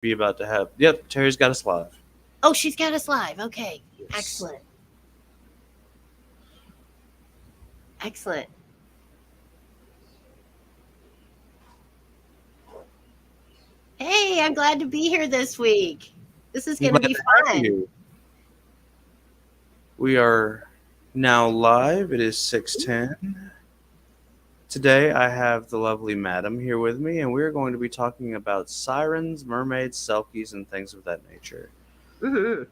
be about to have. Yep, Terry's got us live. Oh, she's got us live. Okay. Yes. Excellent. Excellent. Hey, I'm glad to be here this week. This is I'm going to glad be to have fun. you. We are now live. It is 6:10. Today I have the lovely Madam here with me, and we're going to be talking about sirens, mermaids, selkies, and things of that nature. Hmm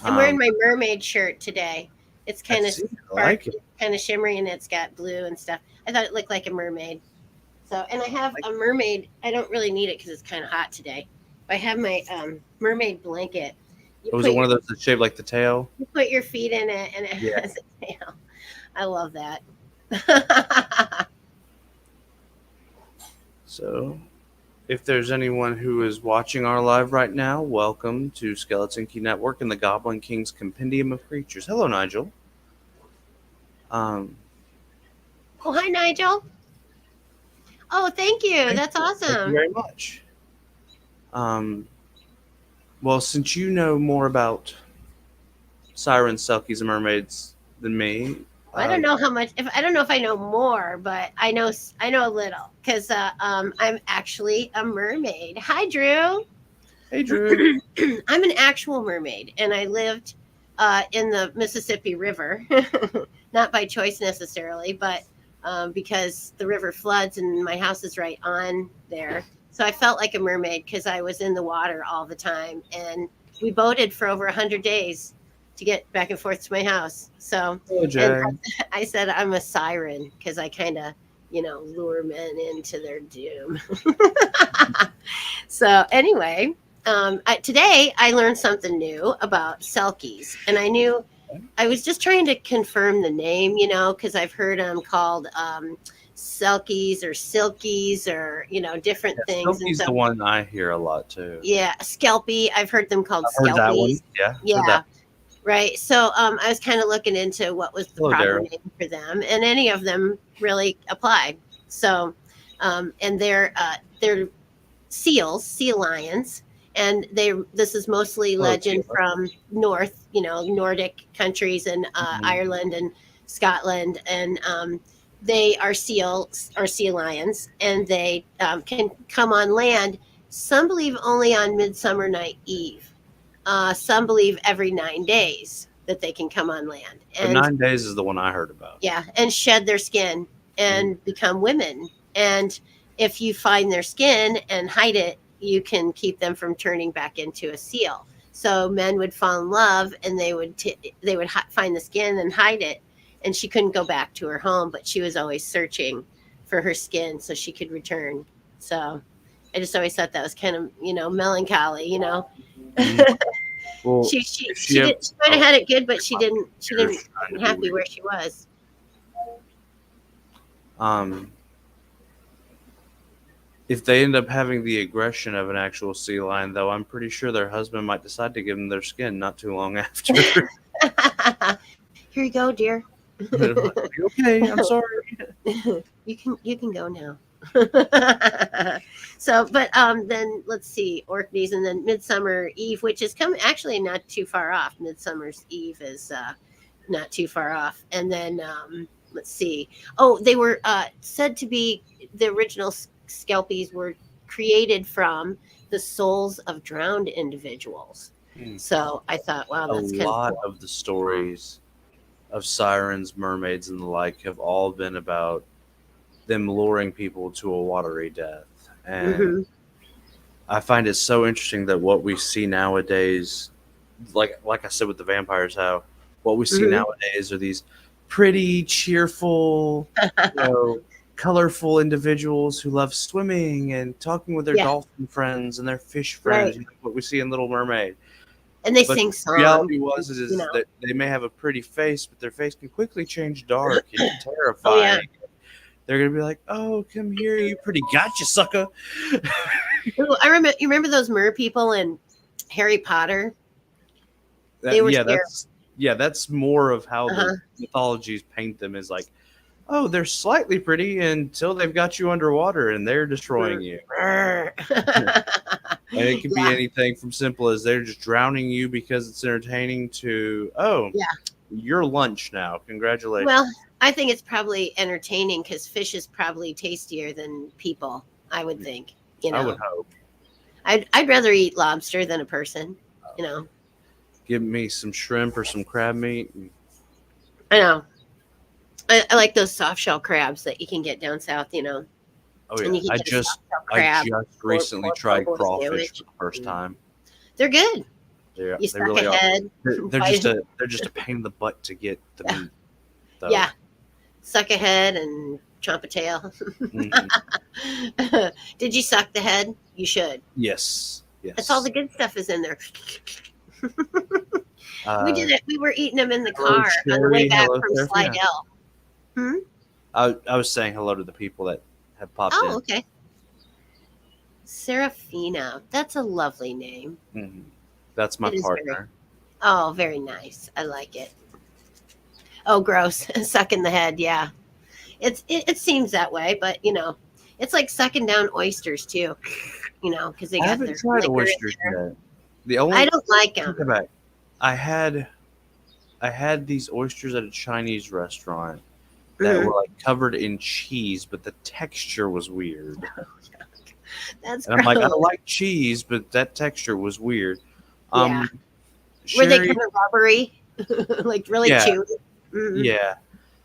I'm wearing Um, my mermaid shirt today. It's I kind of see. I like it. kind of shimmery, and it's got blue and stuff. I thought it looked like a mermaid. So, and I have a mermaid. I don't really need it because it's kind of hot today. But I have my mermaid blanket. You Was it put one your of those that shaped like the tail? you put your feet in it, and it Yeah. has a tail. I love that. So, if there's anyone who is watching our live right now, welcome to Skeleton Key Network and the Goblin King's Compendium of Creatures. Hello, Nigel. Um, Oh, hi, Nigel. Oh, thank you. thank That's you. Thank you awesome. very much. Um, well, since you know more about sirens, selkies, and mermaids than me, Well, I don't know how much. If I don't know if I know more, but I know a little because I'm actually a mermaid. Hi, Drew. hey, Drew. I'm an actual mermaid, and I lived in the Mississippi River, not by choice necessarily, but because the river floods and my house is right on there. So I felt like a mermaid because I was in the water all the time, and we boated for over 100 days to get back and forth to my house. So, Hello, and Jay. I said I'm a siren because I kind of, lure men into their doom. So anyway, today I learned something new about selkies, and I was just trying to confirm the name, because I've heard them called selkies or silkies or different Yeah, things, and Silky's so the one I hear a lot too. yeah, skelpie. I've heard them called I've heard that one. skelpies. Yeah, I've heard that. Yeah, right. So I was kind of looking into what was the Hello, proper Daryl. name for them, and any of them really apply. So, and they're seals, sea lions, and this is mostly Hello, legend Tila. from Nordic countries and Mhm. Ireland and Scotland, and they are seals or sea lions, and they can come on land. Some believe only on Midsummer Night Eve. Some believe every 9 days that they can come on land, The and 9 days is the one I heard about. yeah, and shed their skin Mhm. and become women. And if you find their skin and hide it, you can keep them from turning back into a seal. So men would fall in love, and they would find the skin and hide it. And she couldn't go back to her home, but she was always searching for her skin so she could return. So I just always thought that was kind of melancholy. Mhm. Well, she she if she she ever, did she might have oh, had it good, but she computer's didn't trying to wasn't be happy weird. where she was. Um, if they end up having the aggression of an actual sea lion, though, I'm pretty sure their husband might decide to give them their skin not too long after. Here you go, dear. Okay, I'm sorry. You can go now. So, but then let's see, Orkneys, and then Midsummer Eve, which is come actually not too far off. Midsummer's Eve is not too far off, and then let's see. Oh, they were said to be the original Skelpies were created from the souls of drowned individuals. Hmm. So I thought, wow, A that's kind of lot cool. of the stories of sirens, mermaids, and the like have all been about them luring people to a watery death. And Hmm I find it so interesting that what we see nowadays, like I said with the vampires, how what we see hmm nowadays are these pretty, cheerful, you know, colorful individuals who love swimming and talking with their Yeah, dolphin friends and their fish friends. right. What we see in Little Mermaid. And they But sing the songs, reality is you know. that they may have a pretty face, but their face can quickly change dark and Oh yeah. terrifying. They're gonna be like, "Oh, come here, you pretty gotcha, sucker." Ooh, I remember. You remember those mer people in Harry Potter? They were Yeah, scary. that's more of how Uh the huh. mythologies paint them as like, oh, they're slightly pretty until they've got you underwater and they're destroying you. And it could be Yeah, anything from simple as they're just drowning you because it's entertaining to, oh, yeah. your lunch now. Well, Congratulations. I think it's probably entertaining because fish is probably tastier than people. I would think. You I would know, hope. I'd rather eat lobster than a person. You know, Give me some shrimp or some crab meat. I know. I like those soft shell crabs that you can get down south. Oh And yeah, you can I get a soft just shell I crab just or recently or po' tried boy crawfish for sandwich. the first Mm. time. They're good. They You suck really a are. head, They're just bite. a pain in the butt to get the Yeah, meat though. yeah. Suck a head and chomp a tail. Hmm. Did you suck the head? You should. Yes, That's all yes. the good stuff is in there. We Uh, did it. We were eating them in the Hello, car on the way Sherry. back Hello, from Seraphina. Slidell. Hmm? I was saying hello to the people that have popped Oh, in. okay. Serafina. That's a lovely name. Hmm. That's my It is very. partner. Oh, very nice. I like it. Oh, gross. Sucking the head. Yeah. It seems that way, but it's like sucking down oysters too. Because they I got haven't their tried liquor in oysters there. yet. The I only don't like take it them. back. I had I had these oysters at a Chinese restaurant that Hmm. were like covered in cheese, but the texture was weird. That's And I'm like, I gross. like cheese, but that texture was weird. Yeah. Um, Were they kind Sherry, of rubbery, like really yeah, chewy? Hmm. yeah.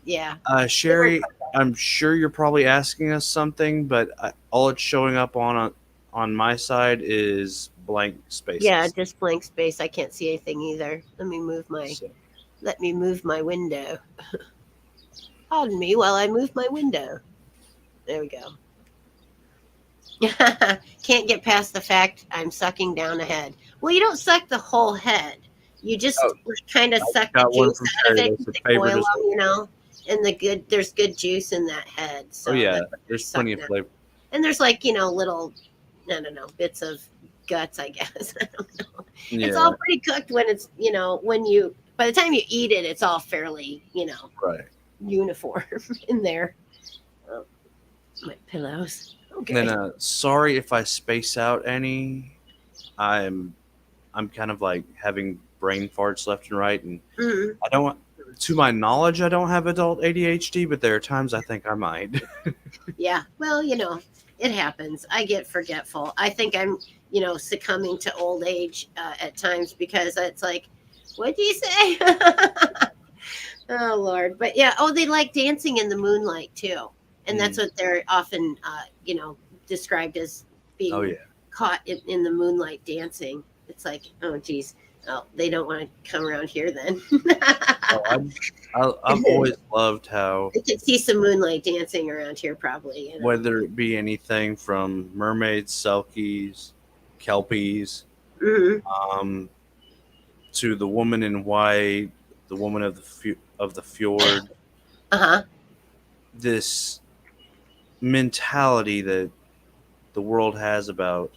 Yeah. They weren't Sherry, quite right. I'm sure you're probably asking us something, but all it's showing up on my side is blank Yeah, spaces. just blank space. I can't see anything either. So, Let me move my window. Pardon me while I move my window. There we go. Can't get past the fact I'm sucking down a head. Well, you don't suck the whole head. You just oh, kind of I suck the got one juice from out of Sherry it that's because a they boil favorite as them, well. and there's good juice in that head, Oh so yeah, that's what you're there's plenty sucking of out. flavor. And there's little, I don't know, bits of guts, I guess. I don't know. It's all Yeah, pretty cooked when by the time you eat it, it's all fairly, right. uniform in there. Oh, my pillows. And then Okay. sorry if I space out any. I'm I'm kind of like having brain farts left and right, and Mhm. I don't. To my knowledge, I don't have adult ADHD, but there are times I think I might. Yeah. Well, it happens. I get forgetful. I think I'm, succumbing to old age at times because it's like, what do you say? Oh, Lord. But yeah. Oh, they like dancing in the moonlight too. And that's Mm. what they're often, described as Oh being yeah. caught in the moonlight dancing. It's like, oh, geez. Oh, they don't want to come around here then. Oh, I've always loved how I could see some moonlight dancing around here, probably. whether it be anything from mermaids, selkies, kelpies, Hmm. um, to the woman in white, the woman of of the fjord, Uh huh. this mentality that the world has about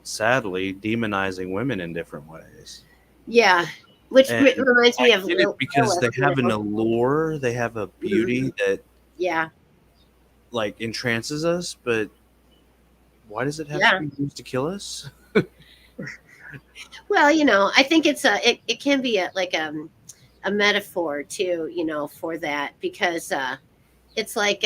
sadly demonizing women in different ways. Yeah, which And reminds I me of get it because Lilith. they have an allure, they have a Mhm. beauty that Yeah, like entrances us, but why does it have to yeah. be used to kill us? Well, I think it can be a metaphor too, for that because it's like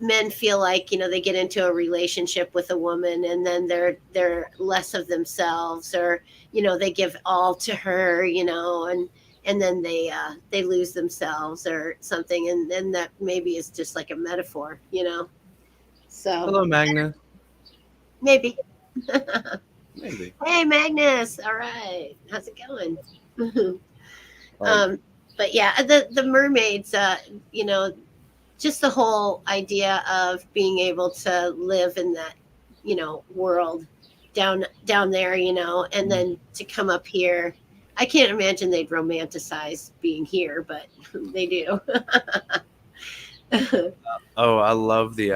men feel like they get into a relationship with a woman and then they're less of themselves, or they give all to her, and then they lose themselves or something, and then that maybe is just like a metaphor. So Hello, Magnus. maybe. Maybe. Hey, Magnus. All right, how's it going? Like, um but yeah, the mermaids, you know just the whole idea of being able to live in that world down there, and then to come up here. I can't imagine they'd romanticize being here, but they do. oh, I love the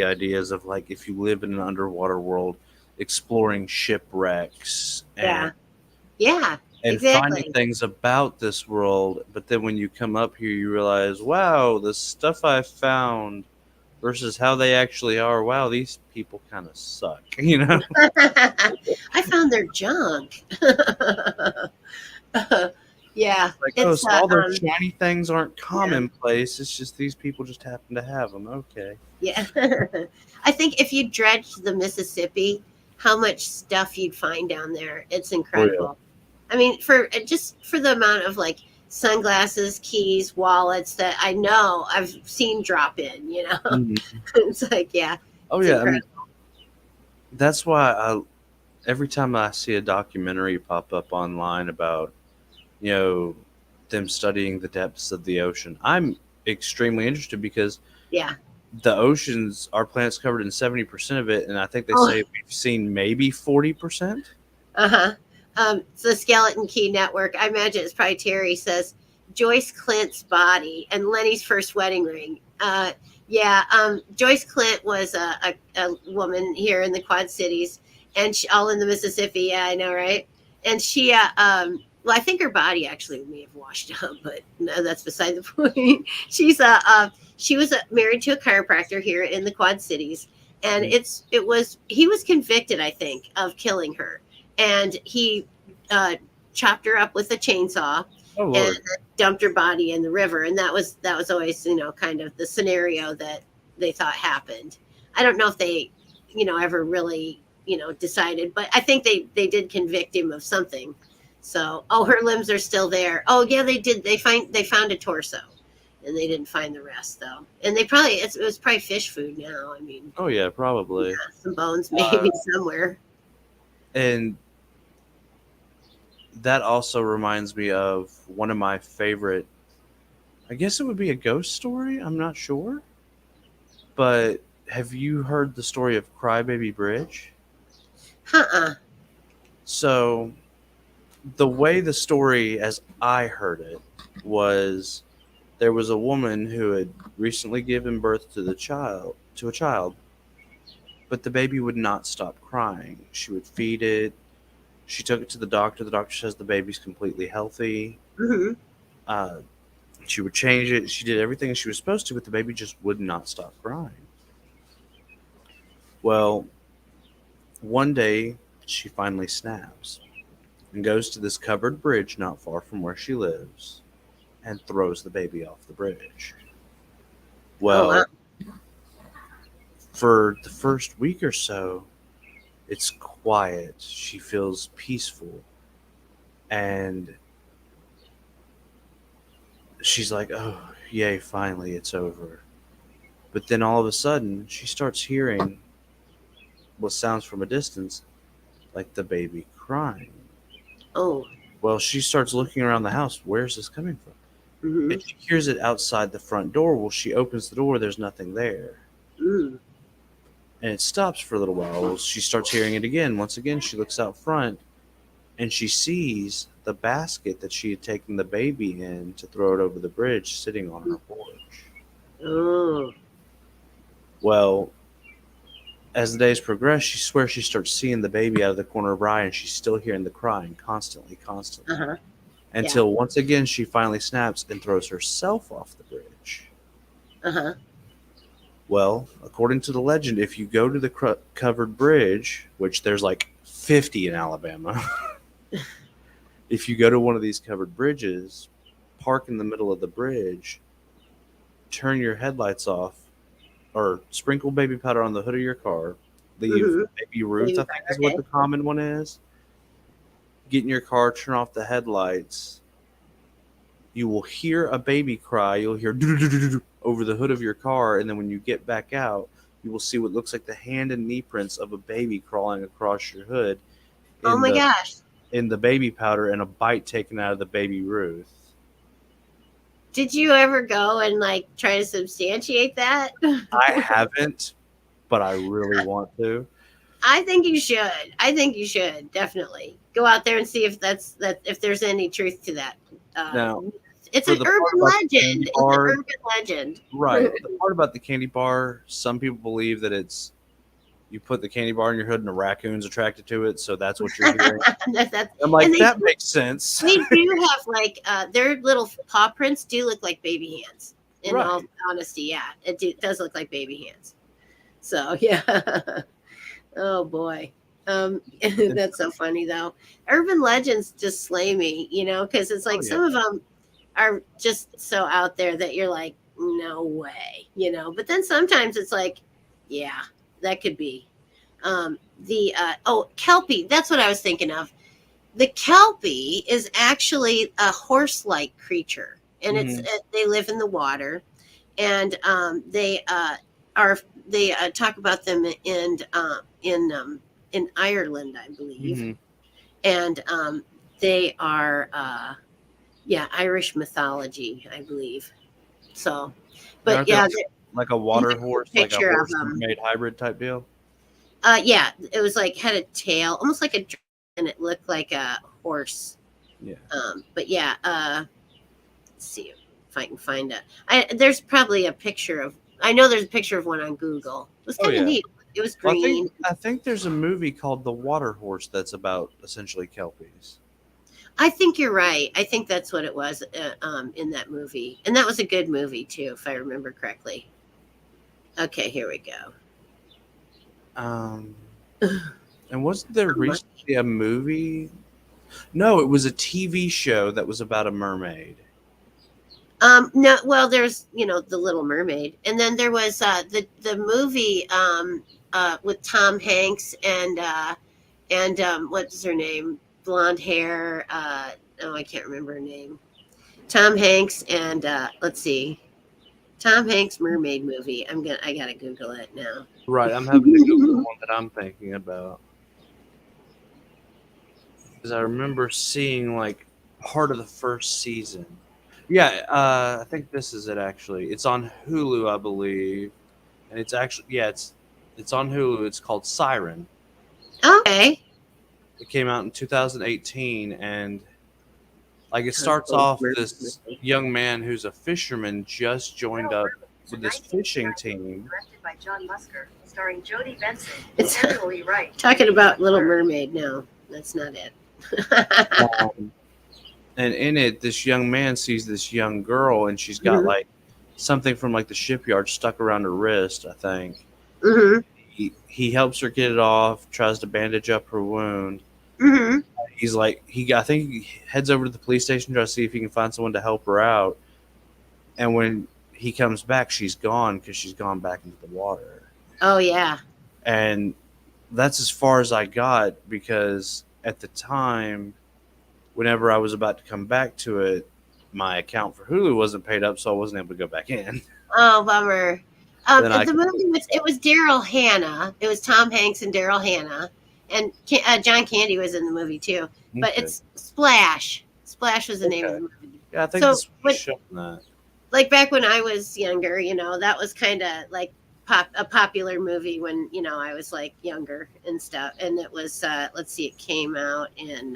ideas of like if you live in an underwater world, exploring shipwrecks Yeah, yeah, and finding exactly. things about this world. But then when you come up here, you realize, wow, the stuff I found versus how they actually are. Wow, these people kind of suck, you know? I found their junk. Yeah, Like, oh, it's so all those shiny things aren't commonplace. It's just these people just happen to have them. Okay. yeah. I think if you dredged the Mississippi, how much stuff you'd find down there. It's Oh yeah. incredible. I mean, for just for the amount of like sunglasses, keys, wallets that I know I've seen drop in, Mhm. it's like, yeah, Oh it's yeah. I mean, incredible. that's why every time I see a documentary pop up online about you know them studying the depths of the ocean, I'm extremely interested because Yeah. the oceans, our planet's covered in 70% of it, and I think they Oh, say we've seen maybe 40%. uh-huh. So the Skeleton Key Network, I imagine it's probably Terry says Joyce Clint's body and Lenny's first wedding ring. Yeah, Joyce Clint was a woman here in the Quad Cities, and all in the Mississippi. Yeah, I know, right? And she, well, I think her body actually may have washed up, but no, that's beside the point. She was married to a chiropractor here in the Quad Cities, and he was convicted, I think, of killing her, and he uh, chopped her up with a chainsaw Oh and Lord. dumped her body in the river. And that was always, kind of the scenario that they thought happened. I don't know if they, ever really, decided, but I think they did convict him of something. So, oh, her limbs are still there. Oh yeah, they did. They found a torso, and they didn't find the rest though. And it was probably fish food now. I mean, Oh yeah, probably. some bones Uh, maybe somewhere. and that also reminds me of one of my favorite. I guess it would be a ghost story. I'm not sure, but have you heard the story of Crybaby Bridge? Uh-uh. So the way the story, as I heard it, was there was a woman who had recently given birth to a child, but the baby would not stop crying. She would feed it. She took it to the doctor. The doctor says the baby's completely healthy. Hmm. Uh, she would change it. She did everything she was supposed to, but the baby just would not stop crying. Well, one day she finally snaps and goes to this covered bridge not far from where she lives and throws the baby off the bridge. Oh wow. Well, for the first week or so, it's quiet. She feels peaceful. And she's like, oh, yay, finally, it's over. But then all of a sudden, she starts hearing what sounds from a distance like the baby crying. Oh. Well, she starts looking around the house. Where's this coming from? Mm-hmm. And she hears it outside the front door. Well, she opens the door. There's nothing there. Mm. And it stops for a little while. Well, she starts hearing it again. Once again, she looks out front and she sees the basket that she had taken the baby in to throw it over the bridge sitting on her porch. Oh. Well, as the days progress, she swears she starts seeing the baby out of the corner of her eye and she's still hearing the crying constantly, constantly. Uh-huh. Yeah. Until once again she finally snaps and throws herself off the bridge. Uh-huh. Well, according to the legend, if you go to the covered bridge, which there's like 50 in Alabama, if you go to one of these covered bridges, park in the middle of the bridge, turn your headlights off, or sprinkle baby powder on the hood of your car, leave Mm-hmm. baby Ruth, I Baby think is powder, what okay. the common one is. Get in your car, turn off the headlights. You will hear a baby cry. You'll hear over the hood of your car, and then when you get back out, you will see what looks like the hand and knee prints of a baby crawling across your hood Oh in my the gosh. in the baby powder and a bite taken out of the baby Ruth. Did you ever go and like try to substantiate that? I haven't, but I really want to. I think you should. I think you should definitely go out there and see if there's any truth to that. Uh, Now, it's for an the part urban about the legend. candy It's an bar, urban legend. right? The part about the candy bar, some people believe that it's you put the candy bar in your hood and a raccoon's attracted to it, so that's what you're hearing. That's, I'm and like, that makes sense. they do have like their little paw prints do look like baby hands. In all Right. honesty, yeah, does look like baby hands. So yeah. Oh boy. That's so funny though. Urban legends just slay me, because it's Oh like yeah. some of them are just so out there that you're like, no way. But then sometimes it's like, yeah, that could be. The Kelpie. That's what I was thinking of. The Kelpie is actually a horse-like creature, and Hmm. they live in the water, and are they talk about them in Ireland, I believe, Hmm. and they are yeah, Irish mythology, I believe. So, And but aren't they yeah, like a there's water a horse, like a picture of horse mermaid hybrid type deal? yeah, it was like had a tail, almost like a dragon, and it looked like a horse. Yeah. But yeah, let's see if I can find it. There's probably a picture of. I know there's a picture of one on Google. It was Oh kind of yeah. neat. It was Well, green. I think there's a movie called The Water Horse that's about essentially kelpies. I think you're right. I think that's what it was in that movie, and that was a good movie too, if I remember correctly. Okay, here we go. Um, and wasn't there Um, recently a movie? No, it was a TV show that was about a mermaid. no, well, there's the Little Mermaid, and then there was the movie with Tom Hanks and what's her name, blonde hair. Oh, I can't remember her name. Tom Hanks and let's see, Tom Hanks mermaid movie. I gotta Google it now. Right, I'm having to Google the one that I'm thinking about because I remember seeing like part of the first season. Yeah, I think this is it actually. It's on Hulu, I believe, and it's actually it's on Hulu. It's called Siren. Okay. It came out in 2018, and like it Tom starts Hanks off mermaid this movie. young man who's a fisherman just joined Little up Mermaids, a with this fishing 1989 movie team. directed by John Musker, starring Jodie Benson, It's Emily Wright, talking and about Ethan Little Hawke. Mermaid. No, that's not it. Um, and in it, this young man sees this young girl, and she's got Hmm. like something from like the shipyard stuck around her wrist, I think. Hmm. He helps her get it off, tries to bandage up her wound. Hmm. He's like I think he heads over to the police station, tries to see if he can find someone to help her out. And when he comes back, she's gone because she's gone back into the water. Oh yeah. And that's as far as I got because at the time, whenever I was about to come back to it, my account for Hulu wasn't paid up, so I wasn't able to go back in. Oh, bummer. Then I The movie was it was Daryl Hannah. It was Tom Hanks and Daryl Hannah, and John Candy was in the movie too. But okay, it's Splash. Splash was the name of okay, the movie. yeah, I think So this was when showing that. like back when I was younger, that was kind of like a popular movie when I was like younger and stuff. And it was let's see, it came out in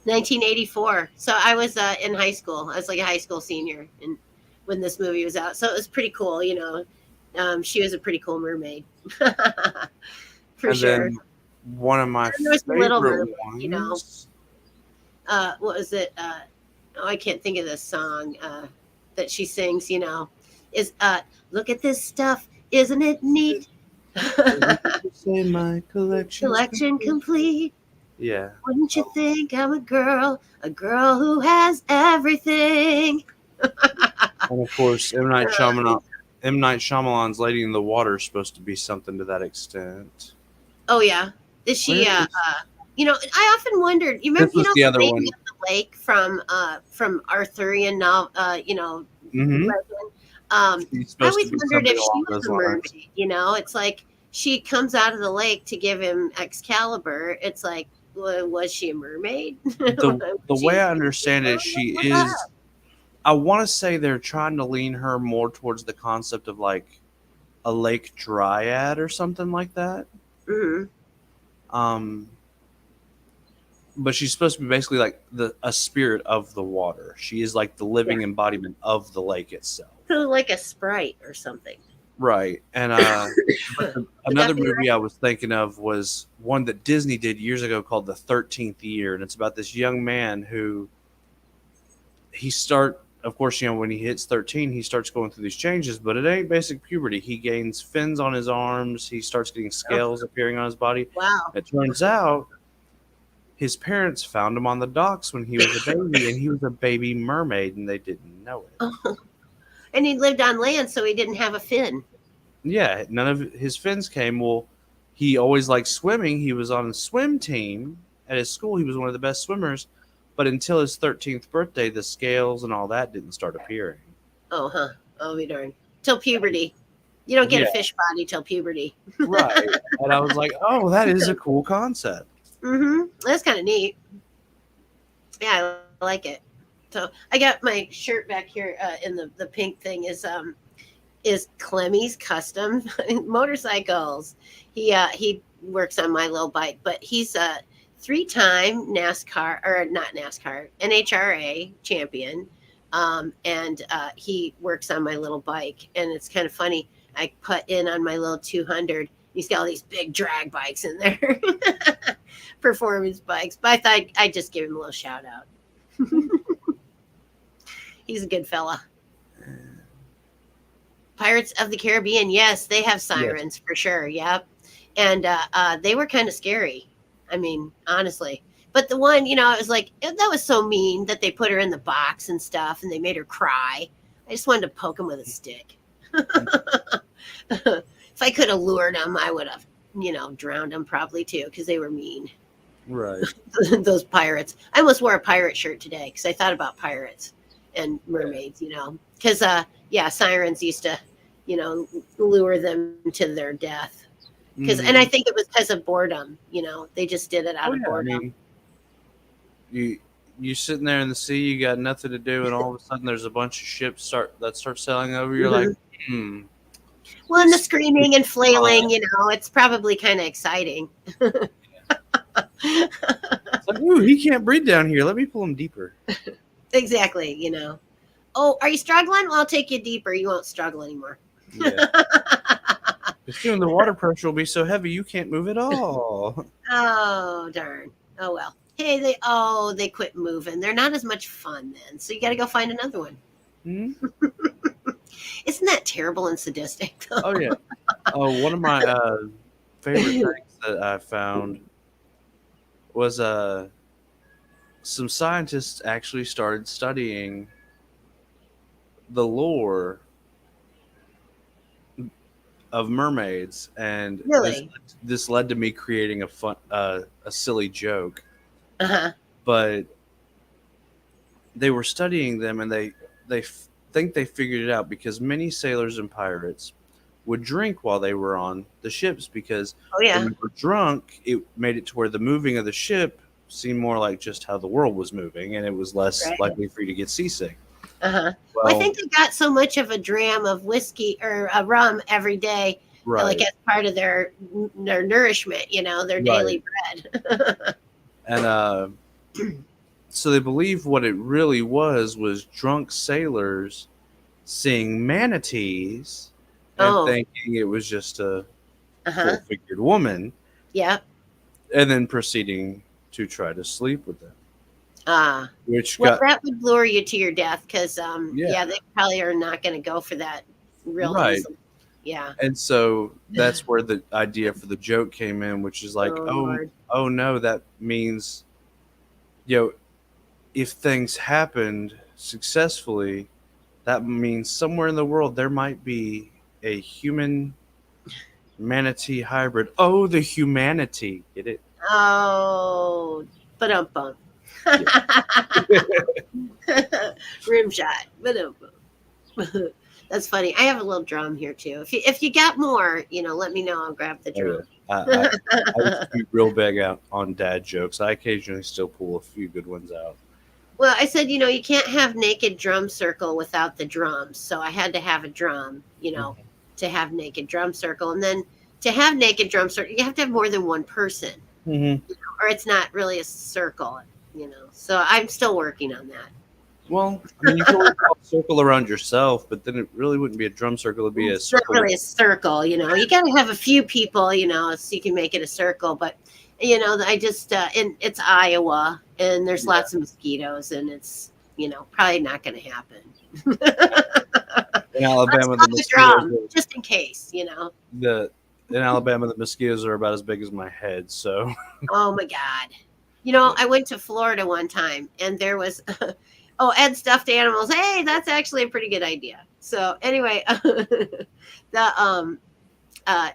1984. So I was in high school. I was like a high school senior, and when this movie was out, so it was pretty cool. She was a pretty cool mermaid, for And sure. then one of my And there was the Little favorite Mermaid. ones. What was it? Oh, I can't think of the song that she sings. Is look at this stuff, isn't it neat? Say my collection's Selection complete. complete. Yeah, Wouldn't you think I'm a girl who has everything? and of course M Night Shyamalan's Lady in the Water is supposed to be something to that extent. Oh yeah, is she? Where is I often wondered. You remember, this? Was the the other Lady one? of the Lake from Arthurian novel, Mm-hmm. legend. Um, She's I supposed to always be wondered something if she along was those a lines. mermaid. It's like she comes out of the lake to give him Excalibur. It's like, was she a mermaid? the Was The way she? I understand it, she What's is. up? I want to say they're trying to lean her more towards the concept of like a lake dryad or something like that. Hmm. Um, but she's supposed to be basically like the a spirit of the water. She is like the Yeah, living embodiment of the lake itself. so like a sprite or something. Right. And but Would that another be movie right? I was thinking of was one that Disney did years ago called The 13th Year, and it's about this young man who he start of course, when he hits 13, he starts going through these changes, but it ain't basic puberty. He gains fins on his arms, he starts getting Oh, scales appearing on his body. wow. It turns out his parents found him on the docks when he was a baby, and he was a baby mermaid, and they didn't know it. Oh, and he lived on land, so he didn't have a fin. Yeah, none of his fins came. Well, he always liked swimming. He was on a swim team at his school. He was one of the best swimmers, but until his 13th birthday, the scales and all that didn't start appearing. Oh, huh. Oh, be darned. Till puberty. You don't get Yeah, a fish body till puberty. right. And I was like, oh, that is a cool concept. Mm-hmm. That's kind of neat. Yeah, I like it. So I got my shirt back here in the pink thing is Clemmy's custom motorcycles. He works on my little bike, but he's a 3-time NASCAR or not NASCAR NHRA champion, and he works on my little bike, and it's kind of funny. I put in on my little 200. He's got all these big drag bikes in there, performance bikes. But I thought I'd just give him a little shout out. He's a good fella. Pirates of the Caribbean, yes, they have Yes. sirens for sure. Yep, and they were kind of scary. I mean, honestly. But the one, it was like that was so mean that they put her in the box and stuff, and they made her cry. I just wanted to poke him with a stick. If I could have lured them, I would have, drowned them probably too, because they were mean. Right. Those pirates. I almost wore a pirate shirt today because I thought about pirates and mermaids. Because yeah, sirens used to, lure them to their death. And I think it was because of boredom. They just did it out Oh of yeah, I boredom. mean, you sitting there in the sea, you got nothing to do, and all of a sudden there's a bunch of ships start sailing over. You're like, hmm. Well, and the screaming and flailing, it's probably kind of exciting. It's like, ooh, he can't breathe down here. Let me pull him deeper. Exactly. Oh, are you struggling? Well, I'll take you deeper. You won't struggle anymore. Yeah. Because soon the water pressure will be so heavy you can't move at all. Oh, darn. Oh, well. Hey, they quit moving. They're not as much fun then. So you got to go find another one. Hmm? Isn't that terrible and sadistic? Oh yeah. Oh, one of my favorite things that I found was some scientists actually started studying the lore of mermaids, and Really? this led to me creating a silly joke. Uh-huh. But they were studying them, and they think they figured it out because many sailors and pirates would drink while they were on the ships because Oh, yeah. when you were drunk, it made it to where the moving of the ship seemed more like just how the world was moving, and it was less Right. likely for you to get seasick. Uh-huh. Well, I Well, think they got so much of a dram of whiskey or a rum every day, like right, as part of their nourishment, their right, daily bread. and so they believe what it really was drunk sailors seeing manatees and Oh, thinking it was just a uh-huh. full-figured woman, Yeah. and then proceeding to try to sleep with them, Ah. which Well, got that would lure you to your death because, yeah, yeah, they probably are not going to go for that real right. easily. Yeah. And so that's where the idea for the joke came in, which is like, Oh, oh, Lord. oh no, that means, you know, if things happened successfully, that means somewhere in the world there might be a human manatee hybrid. Oh, the humanity. Get it? Oh, but bum. Yeah. Rim shot. But That's funny. I have a little drum here too. If you got more, let me know. I'll grab the Oh, yeah. drum. I used to be real big out on dad jokes. I occasionally still pull a few good ones out. Well, I said, you can't have naked drum circle without the drums. So I had to have a drum, to have naked drum circle. And then to have naked drum circle, you have to have more than one person, Mm-hmm. or it's not really a circle, So I'm still working on that. Well, I mean, you can always draw a circle around yourself, but then it really wouldn't be a drum circle. It'd be a It's not circle. really a circle, You got to have a few people, so you can make it a circle. But I just and it's Iowa, and there's Yeah. lots of mosquitoes, and it's probably not going to happen. In Let's Alabama, the call the mosquitoes drum are just in case. the in Alabama the mosquitoes are about as big as my head. So Oh my God. I went to Florida one time and there was, oh, Ed stuffed animals. Hey, that's actually a pretty good idea. So anyway, oh God,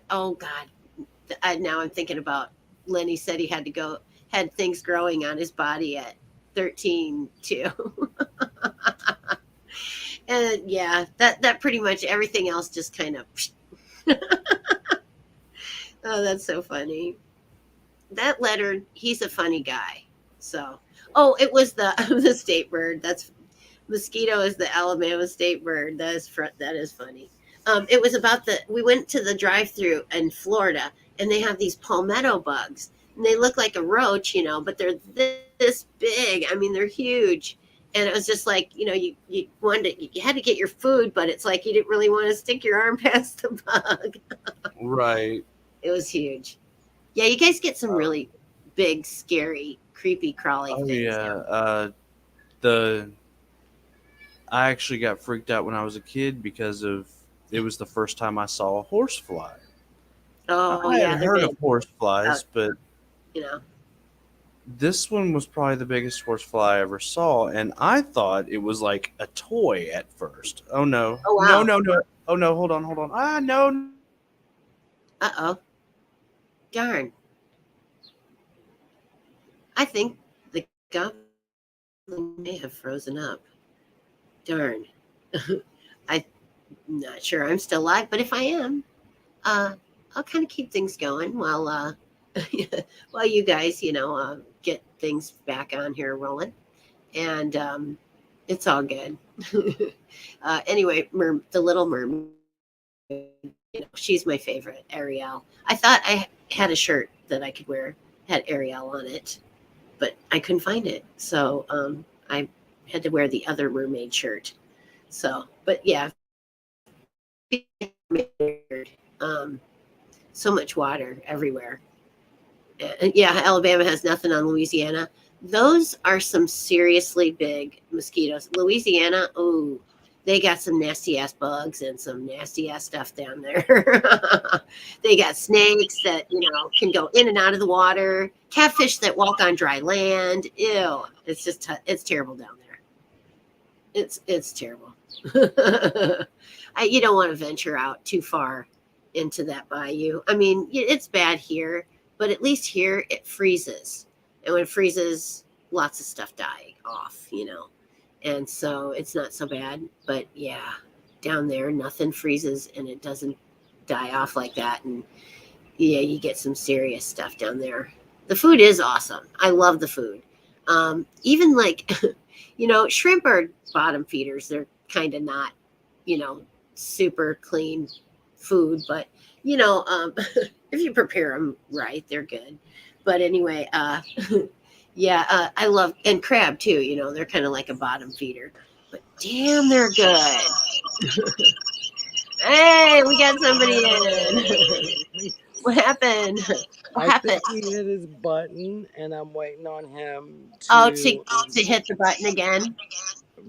now I'm thinking about Lenny said he had things growing on his body at 13 too. And yeah, that pretty much everything else just kind of, oh, that's so funny. That Leonard, he's a funny guy. So, oh, it was the the state bird. That's mosquito is the Alabama state bird. That is funny. It was about we went to the drive-through in Florida, and they have these palmetto bugs, and they look like a roach, but they're this big. I mean, they're huge. And it was just like you had to get your food, but it's like you didn't really want to stick your arm past the bug. right. It was huge. Yeah, you guys get some really big, scary, creepy, crawly Oh things yeah. down. The I actually got freaked out when I was a kid because of it was the first time I saw a horsefly. Oh I had yeah, they're heard of big. Uh, horseflies, but you know. this one was probably the biggest horsefly I ever saw, and I thought it was like a toy at first. Oh no, Oh no, wow. no, no! Oh no! Hold on, hold on! Ah, no, no! Uh oh. Darn. I think the goblin may have frozen up. Darn. I'm not sure I'm still alive, but if I am, uh, I'll kind of keep things going while while you guys, get things back on here rolling. And it's all good. Anyway, the Little Mermaid, she's my favorite, Ariel. I thought I had a shirt that I could wear, had Ariel on it, but I couldn't find it. So I had to wear the other mermaid shirt. So, but yeah, um, so much water everywhere. Yeah, Alabama has nothing on Louisiana. Those are some seriously big mosquitoes. Louisiana, oh, they got some nasty ass bugs and some nasty ass stuff down there. They got snakes that can go in and out of the water. Catfish that walk on dry land. Ew, it's just it's terrible down there. It's terrible. You don't want to venture out too far into that bayou. I mean, it's bad here, but at least here it freezes, and when it freezes, lots of stuff die off. And so it's not so bad. But yeah, down there, nothing freezes and it doesn't die off like that. And yeah, you get some serious stuff down there. The food is awesome. I love the food. Even like, shrimp are bottom feeders. They're kind of not, you know, super clean food, but if you prepare them right, they're good. But anyway, yeah, I love and crab too. They're kind of like a bottom feeder, but damn, they're good. Hey, we got somebody in. What happened? What I happened? think he hit his button, and I'm waiting on him Oh, to to hit the button again.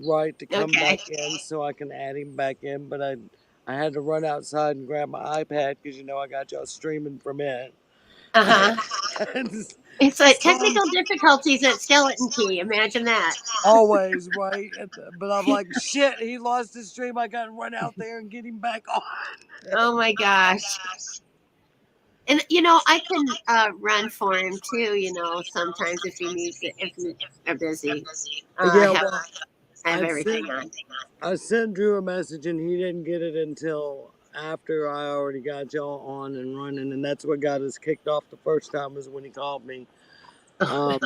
right to come Okay. back in so I can add him back in. But I had to run outside and grab my iPad because I got y'all streaming from it. Uh huh. And It's like some technical difficulties at Skeleton Key. Imagine that. always right, but I'm like shit. He lost his stream. I got to run out there and get him back on. Oh my gosh. And I can run for him too. Sometimes if he needs it, if you are busy, Yeah, well, I have I everything sent on. I sent Drew a message and he didn't get it until after I already got y'all on and running, and that's what got us kicked off the first time is when he called me. Um,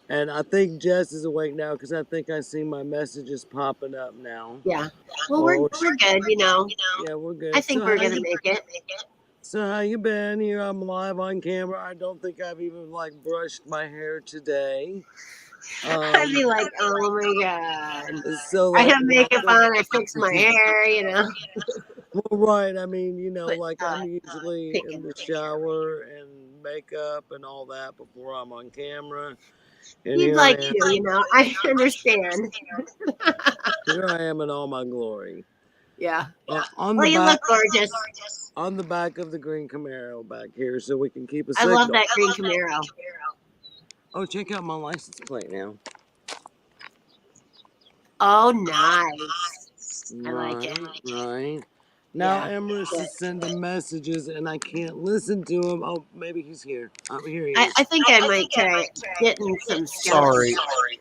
and I think Jess is awake now because I think I see my messages popping up now. Yeah. Well, we're Oh, we're good. yeah, we're I good. think we're gonna make it. So how you been? Here I'm live on camera. I don't think I've even like brushed my hair today. I'd Um, be like, oh my god. so I like have makeup on. I fix my hair. well, right. I mean, But like I'm usually in taking the a picture. shower and makeup and all that before I'm on camera. And You'd here I like am. to, I understand. Here I am in all my glory. Yeah. On Well, the you back, look gorgeous. on the back of the green Camaro back here, so we can keep a I love signal. that green Camaro. Oh, check out my license plate now. Oh, nice. I like it. Right. Now Yeah. Emerus Good. is sending messages and I can't listen to him. Oh, maybe he's here. Oh, here he I, is. I think I might try getting some scouts. Sorry,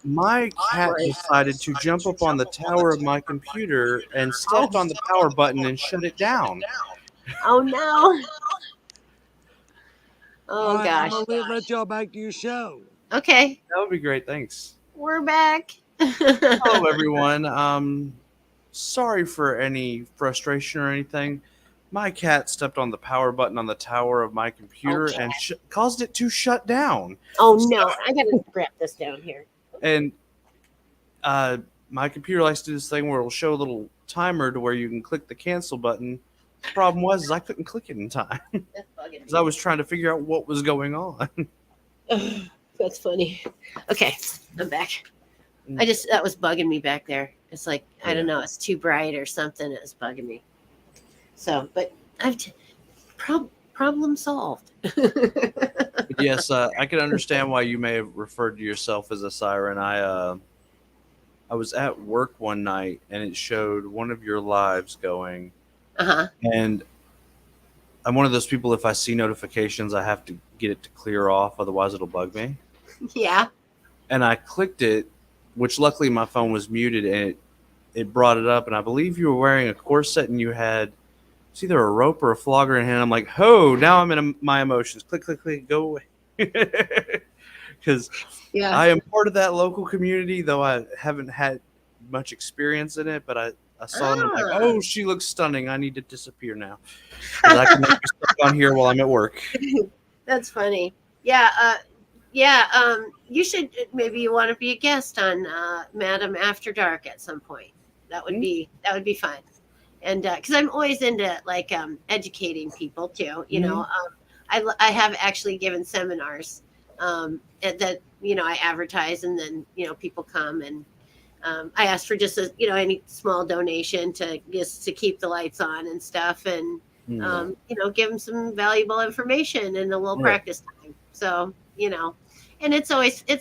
my cat Right. decided to jump up on the tower of my computer and Oh, stepped on the power button and shut it down. oh no. All Oh right, I'm gosh. gonna let y'all back to your show. Okay, That would be great. Thanks. we're back. Hello, everyone. Sorry for any frustration or anything. My cat stepped on the power button on the tower of my computer Okay. and caused it to shut down. Oh no, I gotta grab this down here. And uh, my computer likes to do this thing where it'll show a little timer to where you can click the cancel button. The problem was is I couldn't click it in time That's bugging because I was trying to figure out what was going on. me. That's funny. Okay, I'm back. That was bugging me back there. It's like I don't know, it's too bright or something. It was bugging me. So, but problem solved. Yes, I can understand why you may have referred to yourself as a siren. I was at work one night and it showed one of your lives going, Uh-huh. and I'm one of those people. If I see notifications, I have to get it to clear off, otherwise it'll bug me. Yeah. And I clicked it, which luckily my phone was muted, and it brought it up. And I believe you were wearing a corset and you had it's either a rope or a flogger in hand. I'm like, ho! Now I'm in my emotions. Click, click, click, go away. Because Yeah. I am part of that local community, though I haven't had much experience in it. But I saw it and I'm like, Ah. oh, she looks stunning. I need to disappear now because I can be stuck on here while I'm at work. That's funny. Yeah. You should maybe you want to be a guest on Madam After Dark at some point. That would be fun. And because I'm always into like educating people too. I have actually given seminars that I advertise, and then people come, and I ask for just any small donation to just to keep the lights on and stuff, and give them some valuable information and a little Yeah. practice time. So and it's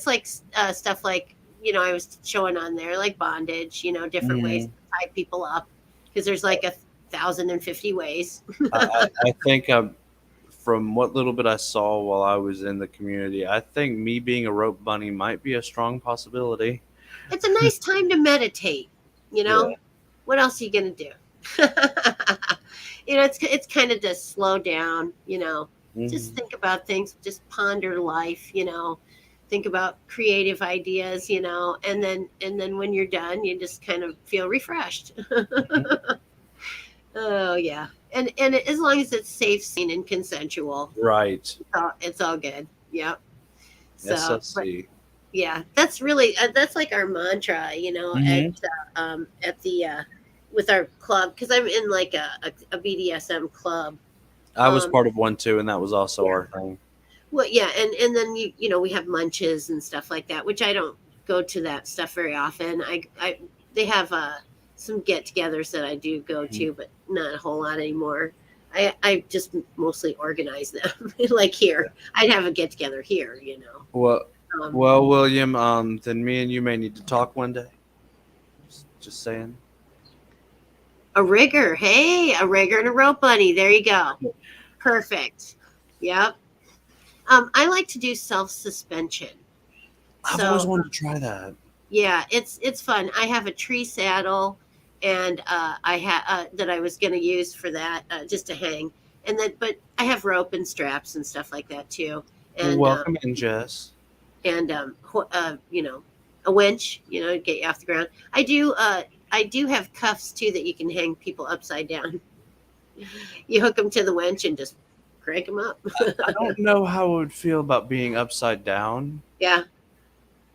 like stuff like I was showing on there like bondage, different ways to tie people up, because there's like 1,050 ways. I think from what little bit I saw while I was in the community, I think me being a rope bunny might be a strong possibility. It's a nice time to meditate. Yeah. What else are you gonna do? It's kind of to slow down. Just think about things, just ponder life. Think about creative ideas. And then when you're done, you just kind of feel refreshed. Oh yeah, and as long as it's safe, sane, and consensual, Right. it's all good. Yep. So, but SSC. yeah, that's really that's like our mantra, at the with our club, because I'm in like a BDSM club. I was part of one too, and that was also Yeah. our thing. Well, yeah, and then we have munches and stuff like that, which I don't go to that stuff very often. They have some get-togethers that I do go to, but not a whole lot anymore. I just mostly organize them. Like here, I'd have a get-together here. Well, Um, William, then me and you may need to talk one day. Just saying. A rigger. Hey, a rigger and a rope bunny. There you go. Perfect. Yep. I like to do self-suspension. I've always wanted to try that. Yeah, it's fun. I have a tree saddle, and I have that I was going to use for that, just to hang, but I have rope and straps and stuff like that too. And Welcome in, Jess. and a winch, to get you off the ground. I do have cuffs too that you can hang people upside down. You hook them to the winch and just crank them up. I don't know how I would feel about being upside down. Yeah.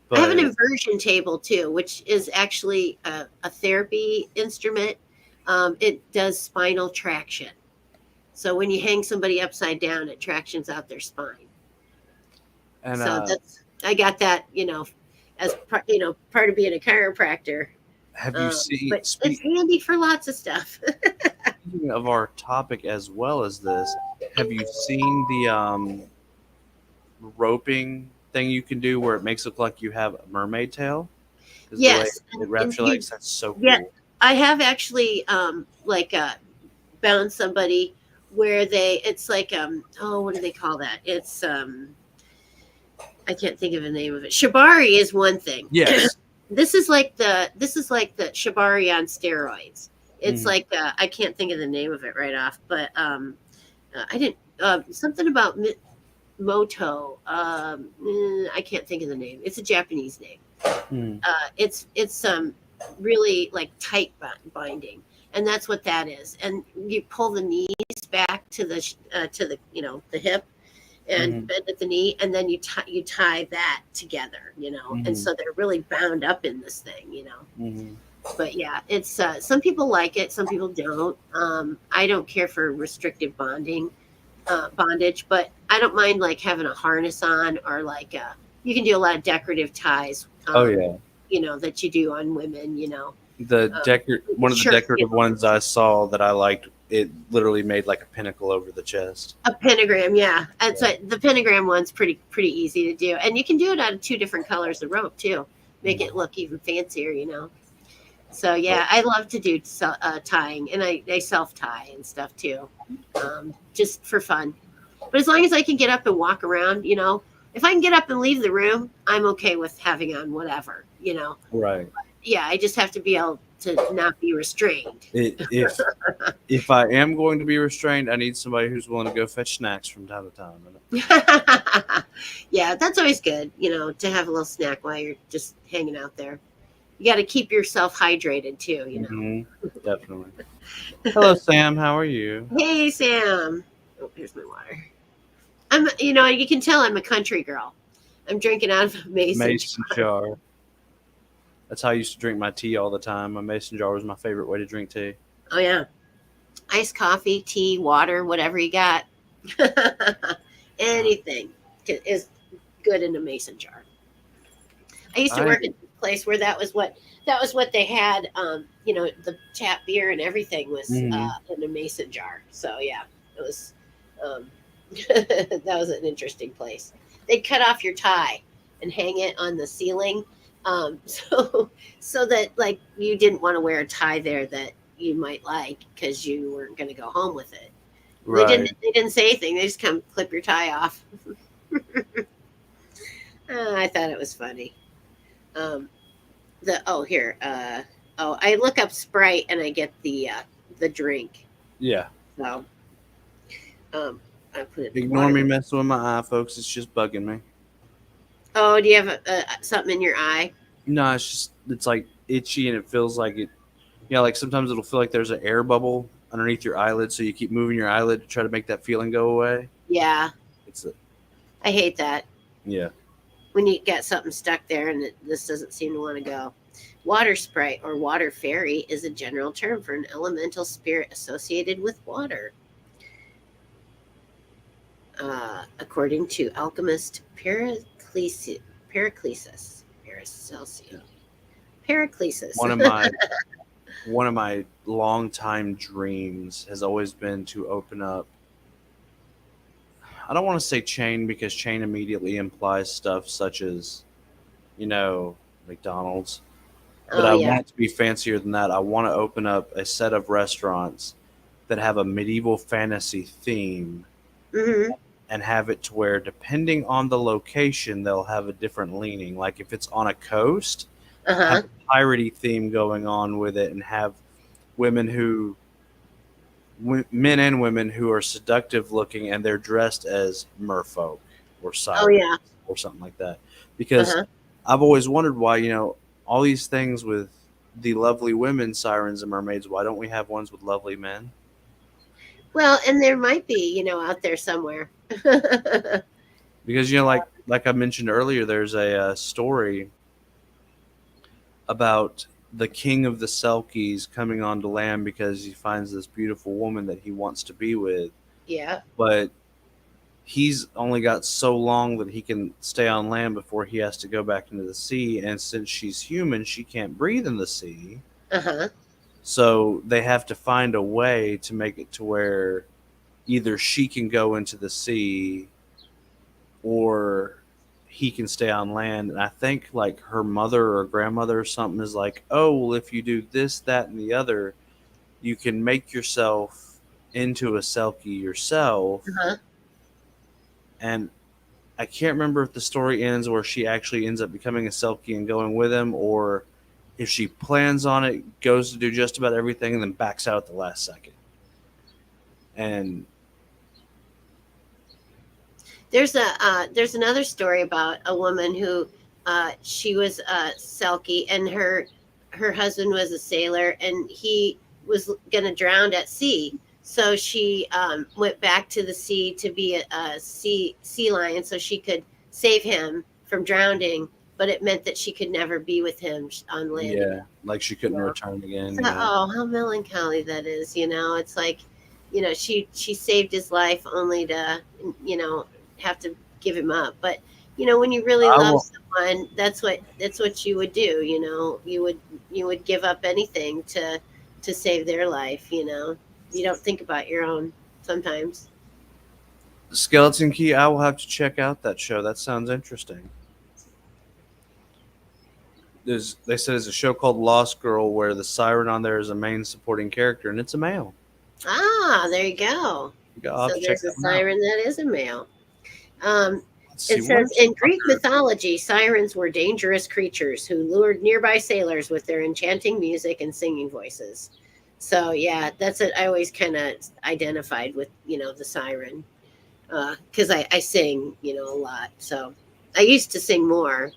But I have an inversion table too, which is actually a therapy instrument. It does spinal traction. So when you hang somebody upside down, it tractions out their spine. And So that's I got that, as part of being a chiropractor. have you seen, But it's handy for lots of stuff. speaking of our topic as well as this, have you seen the roping thing you can do where it makes it look like you have a mermaid tail? Because the way Yes, it and wraps your you legs, that's so yeah, cool. I have actually like bound somebody where it's like oh, what do they call that? It's I can't think of the name of it. Shibari is one thing. Yes. This is like the shibari on steroids. It's Mhm. like I can't think of the name of it right off, but I didn't something about moto. I can't think of the name. It's a Japanese name. Mhm. It's really like tight binding, and that's what that is. And you pull the knees back to the the hip and Mhm. bend at the knee, and then you tie that together, and Mhm. so they're really bound up in this thing. Mhm. But yeah, it's some people like it, some people don't. I don't care for restrictive bondage, but I don't mind like having a harness on or like you can do a lot of decorative ties, Oh yeah. that you do on women, One of the shirts, decorative ones I saw that I liked, it literally made like a pinnacle over the chest. a pentagram, yeah. That's Yeah. what the pentagram one's pretty easy to do, and you can do it out of two different colors of rope too, make it Mhm. look even fancier. So yeah, I love to do tying, and I self tie and stuff too, just for fun. But as long as I can get up and walk around, if I can get up and leave the room, I'm okay with having on whatever. Right. Yeah, I just have to be able to not be restrained. If I am going to be restrained, I need somebody who's willing to go fetch snacks from time to time. Yeah, that's always good, to have a little snack while you're just hanging out there. You got to keep yourself hydrated too. Hmm. Definitely. Hello, Sam. How are you? Hey, Sam. Oh, here's my water. You can tell I'm a country girl. I'm drinking out of a mason Mason jar. jar. That's how I used to drink my tea all the time. My mason jar was my favorite way to drink tea. Oh yeah, iced coffee, tea, water, whatever you got. Anything is good in a mason jar. I used to I. work at a place where that was what they had. The tap beer and everything was Mhm. in a mason jar. So yeah, it was. Um, that was an interesting place. They'd cut off your tie and hang it on the ceiling, so that like you didn't want to wear a tie there that you might like because you weren't going to go home with it. They didn't. Right. They didn't say anything. They just come clip your tie off. I thought it was funny. Um, here. I look up Sprite and I get the drink. Yeah. So um, I put it in the Ignore water. me messing with my eye, folks. It's just bugging me. Oh, do you have something in your eye? No, it's like itchy and it feels like it. Yeah, like sometimes it'll feel like there's an air bubble underneath your eyelid, so you keep moving your eyelid to try to make that feeling go away. Yeah, It's a, I hate that yeah. when you get something stuck there and this doesn't seem to want to go. Water sprite or water fairy is a general term for an elemental spirit associated with water. According to alchemist Paracelsus. Paracelsus. One of my one of my longtime dreams has always been to open up. I don't want to say chain because chain immediately implies stuff such as, you know, McDonald's. But Oh I yeah. want it to be fancier than that. I want to open up a set of restaurants that have a medieval fantasy theme Hmm. and have it to where, depending on the location, they'll have a different leaning. Like if it's on a coast, Uh have huh. a piratey theme going on with it, and have women who, men and women who are seductive looking, and they're dressed as merfolk or Oh sirens yeah. or something like that. Uh Because huh. I've always wondered why, all these things with the lovely women sirens and mermaids. Why don't we have ones with lovely men? Well, and there might be, out there somewhere. Because like I mentioned earlier, there's a story about the king of the Selkies coming onto land because he finds this beautiful woman that he wants to be with, Yeah. but he's only got so long that he can stay on land before he has to go back into the sea. And since she's human, she can't breathe in the sea. Uh-huh. So they have to find a way to make it to where either she can go into the sea or he can stay on land. And I think like her mother or grandmother or something is like, oh, well, if you do this, that, and the other, you can make yourself into a Selkie yourself. Uh-huh. And I can't remember if the story ends where she actually ends up becoming a Selkie and going with him, or if she plans on it, goes to do just about everything, and then backs out at the last second. And There's another story about a woman who she was a Selkie, and her husband was a sailor, and he was going to drown at sea. So she went back to the sea to be a sea lion, so she could save him from drowning. But it meant that she could never be with him on land again. yeah, like she couldn't Yeah. return again. So, Yeah. oh, how melancholy that is. It's like, she saved his life only to, have to give him up. But when you really I love will. someone, that's what you would do. You would give up anything to save their life. You don't think about your own sometimes. Skeleton Key, I will have to check out that show. That sounds interesting. They said it's a show called Lost Girl where the siren on there is a main supporting character, and it's a male. Ah, there you go. I'll So have to check there's a that one out. siren that is a male. Um, Let's see. It What are says in some Greek other? mythology, sirens were dangerous creatures who lured nearby sailors with their enchanting music and singing voices. So yeah, that's it. I always kind of identified with the siren because I sing a lot. So I used to sing more,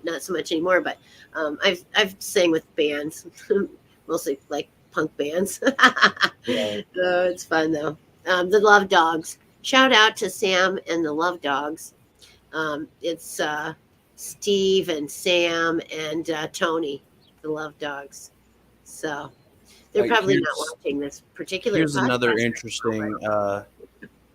not so much anymore. But I've sang with bands, mostly like punk bands. Right. It's fun though. The Love Dogs. Shout out to Sam and the Love Dogs. It's Steve and Sam and Tony, the Love Dogs. So they're Like probably not watching this particular here's another podcast. interesting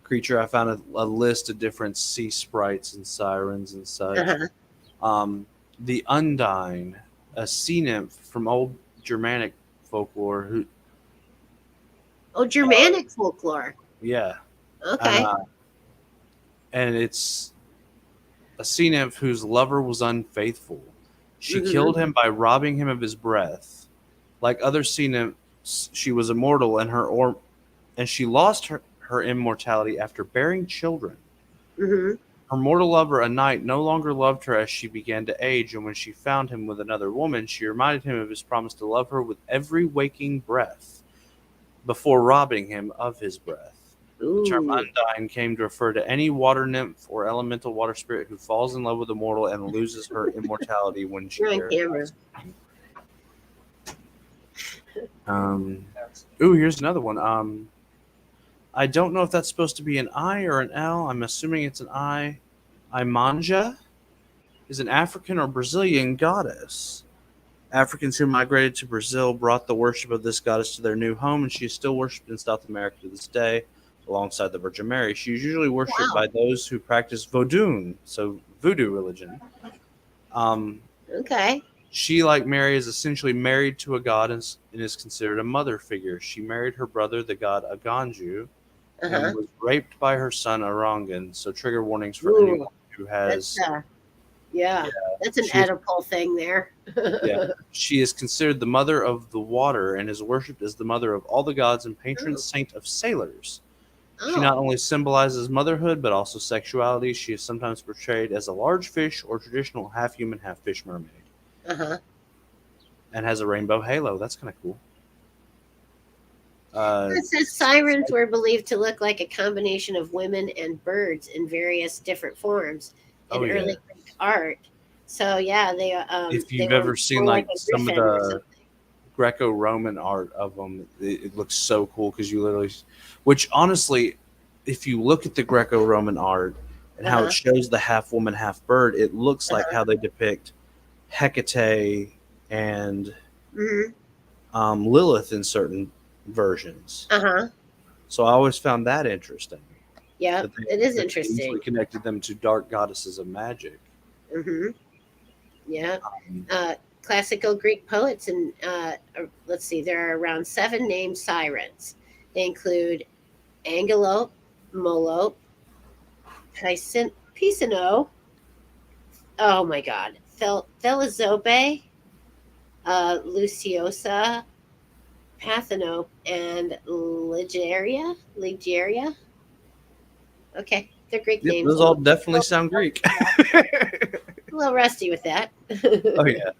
creature. I found a list of different sea sprites and sirens and such. Uh-huh. The Undine, a sea nymph from old Germanic folklore. Who, Oh, Germanic folklore. yeah, Okay. uh, and it's a sea nymph whose lover was unfaithful. She Hmm. killed him by robbing him of his breath. Like other sea nymphs, she was immortal, and she lost her immortality after bearing children. Hmm. Her mortal lover, a knight, no longer loved her as she began to age, and when she found him with another woman, she reminded him of his promise to love her with every waking breath before robbing him of his breath. The term Ooh. undine came to refer to any water nymph or elemental water spirit who falls in love with a mortal and loses her immortality when she You're on bears camera. offspring. Ooh, here's another one. I don't know if that's supposed to be an I or an L. I'm assuming it's an I. Imanja is an African or Brazilian goddess. Africans who migrated to Brazil brought the worship of this goddess to their new home, and she is still worshipped in South America to this day, alongside the Virgin Mary. She is usually worshipped Wow. by those who practice Vodun, so voodoo religion. Um, Okay. she, like Mary, is essentially married to a god and is considered a mother figure. She married her brother, the god Aganju, Uh-huh. and was raped by her son Arangan. So trigger warnings for Ooh. anyone who That's has. yeah. Yeah, That's an she is, Oedipal thing there. yeah, she is considered the mother of the water and is worshipped as the mother of all the gods and patron Oh. saint of sailors. She Oh. not only symbolizes motherhood but also sexuality. She is sometimes portrayed as a large fish or traditional half human, half fish mermaid, Uh-huh. and has a rainbow halo. That's kind of cool. It says sirens were believed to look like a combination of women and birds in various different forms in Oh yeah. early Greek art. So yeah, If they you've were ever seen more like like a some of griffin or the something. Greco-Roman art of them, it looks so cool because you literally, which honestly, if you look at the Greco-Roman art and how it Uh-huh. shows the half woman, half bird, it looks like Uh-huh. how they depict Hecate and Hmm. Lilith in certain versions. Uh-huh. So I always found that interesting. Yep, that they, it is that they usually interesting. connected them to dark goddesses of magic. Hmm. Yeah. Um, Classical Greek poets, and let's see, there are around seven named sirens. They include Angelope, Molope, Pisano, oh my God, Thelizobe, Luciosa, Parthenope, and Ligeria. Okay, they're Greek yep, names. those all definitely sound Greek. A little rusty with that. Oh yeah,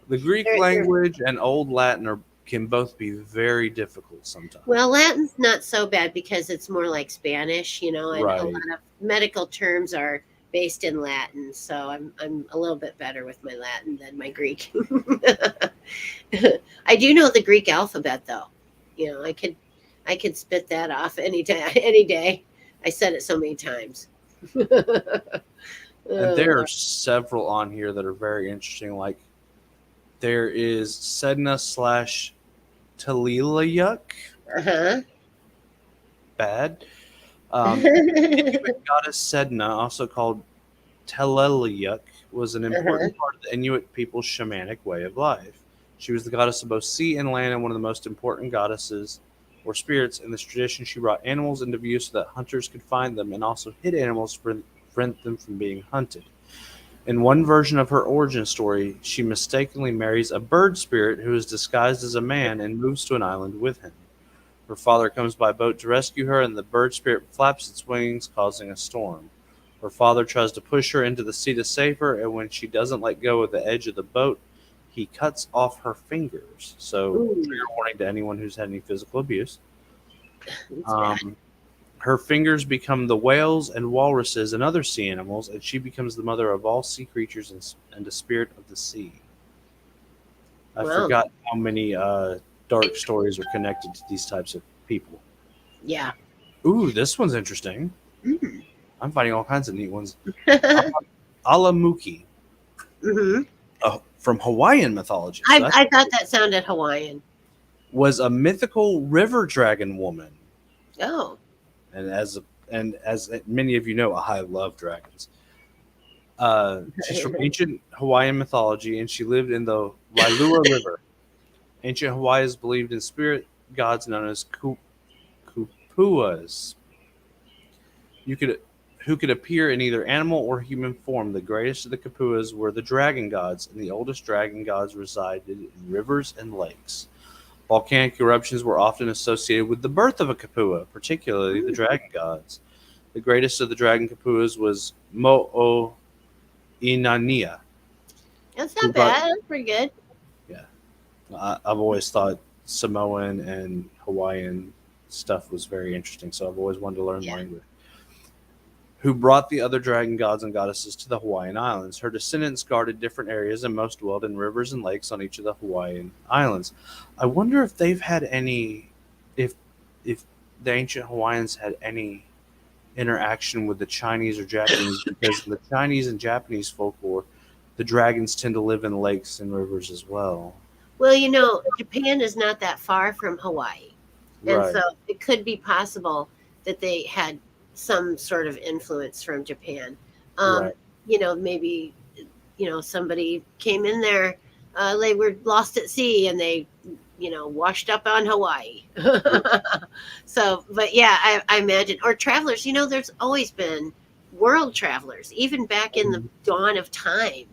the Greek They're language and Old Latin can both be very difficult sometimes. Well, Latin's not so bad because it's more like Spanish, and a Right. lot of medical terms are based in Latin. So I'm a little bit better with my Latin than my Greek. I do know the Greek alphabet though. I could spit that off any time, any day. I said it so many times. And Oh there are Lord. several on here that are very interesting. Like there is Sedna slash Talilayuk, Uh-huh. bad. Inuit goddess Sedna, also called Teleliuk, was an Uh-huh. important part of the Inuit people's shamanic way of life. She was the goddess of both sea and land and one of the most important goddesses or spirits in this tradition. She brought animals into view so that hunters could find them and also hid animals to prevent them from being hunted. In one version of her origin story, she mistakenly marries a bird spirit who is disguised as a man and moves to an island with him. Her father comes by boat to rescue her, and the bird spirit flaps its wings, causing a storm. Her father tries to push her into the sea to save her, and when she doesn't let go of the edge of the boat, he cuts off her fingers. So, Ooh, trigger warning to anyone who's had any physical abuse. that's bad. Um, Her fingers become the whales and walruses and other sea animals, and she becomes the mother of all sea creatures and the spirit of the sea. I Well, forgot how many dark stories are connected to these types of people. yeah. Ooh, this one's interesting. Mm. I'm finding all kinds of neat ones. Alamuki, Hmm. from Hawaiian mythology. So I that's I thought that sounded Hawaiian. was a mythical river dragon woman, Oh. and as many of you know, I love dragons. She's from ancient Hawaiian mythology, and she lived in the Wailua River. Ancient Hawaii is believed in spirit gods known as kupuas. You could who could appear in either animal or human form. The greatest of the kupuas were the dragon gods, and the oldest dragon gods resided in rivers and lakes. Volcanic eruptions were often associated with the birth of a kupua, particularly the dragon gods. The greatest of the dragon kupuas was Mo'o Inanea, That's who not brought. bad. That's pretty good. Yeah, I've always thought Samoan and Hawaiian stuff was very interesting, so I've always wanted to learn the Yeah. language. Who brought the other dragon gods and goddesses to the Hawaiian Islands. Her descendants guarded different areas, and most dwelled in rivers and lakes on each of the Hawaiian Islands. I wonder if they've had any, if if the ancient Hawaiians had any interaction with the Chinese or Japanese, because in the Chinese and Japanese folklore, the dragons tend to live in lakes and rivers as well. Well, Japan is not that far from Hawaii. And so Right, it could be possible that they had some sort of influence from Japan. Um, right. Maybe, somebody came in there, they were lost at sea and they, washed up on Hawaii. So, but yeah, I imagine, or travelers, there's always been world travelers, even back in the Mhm. dawn of time,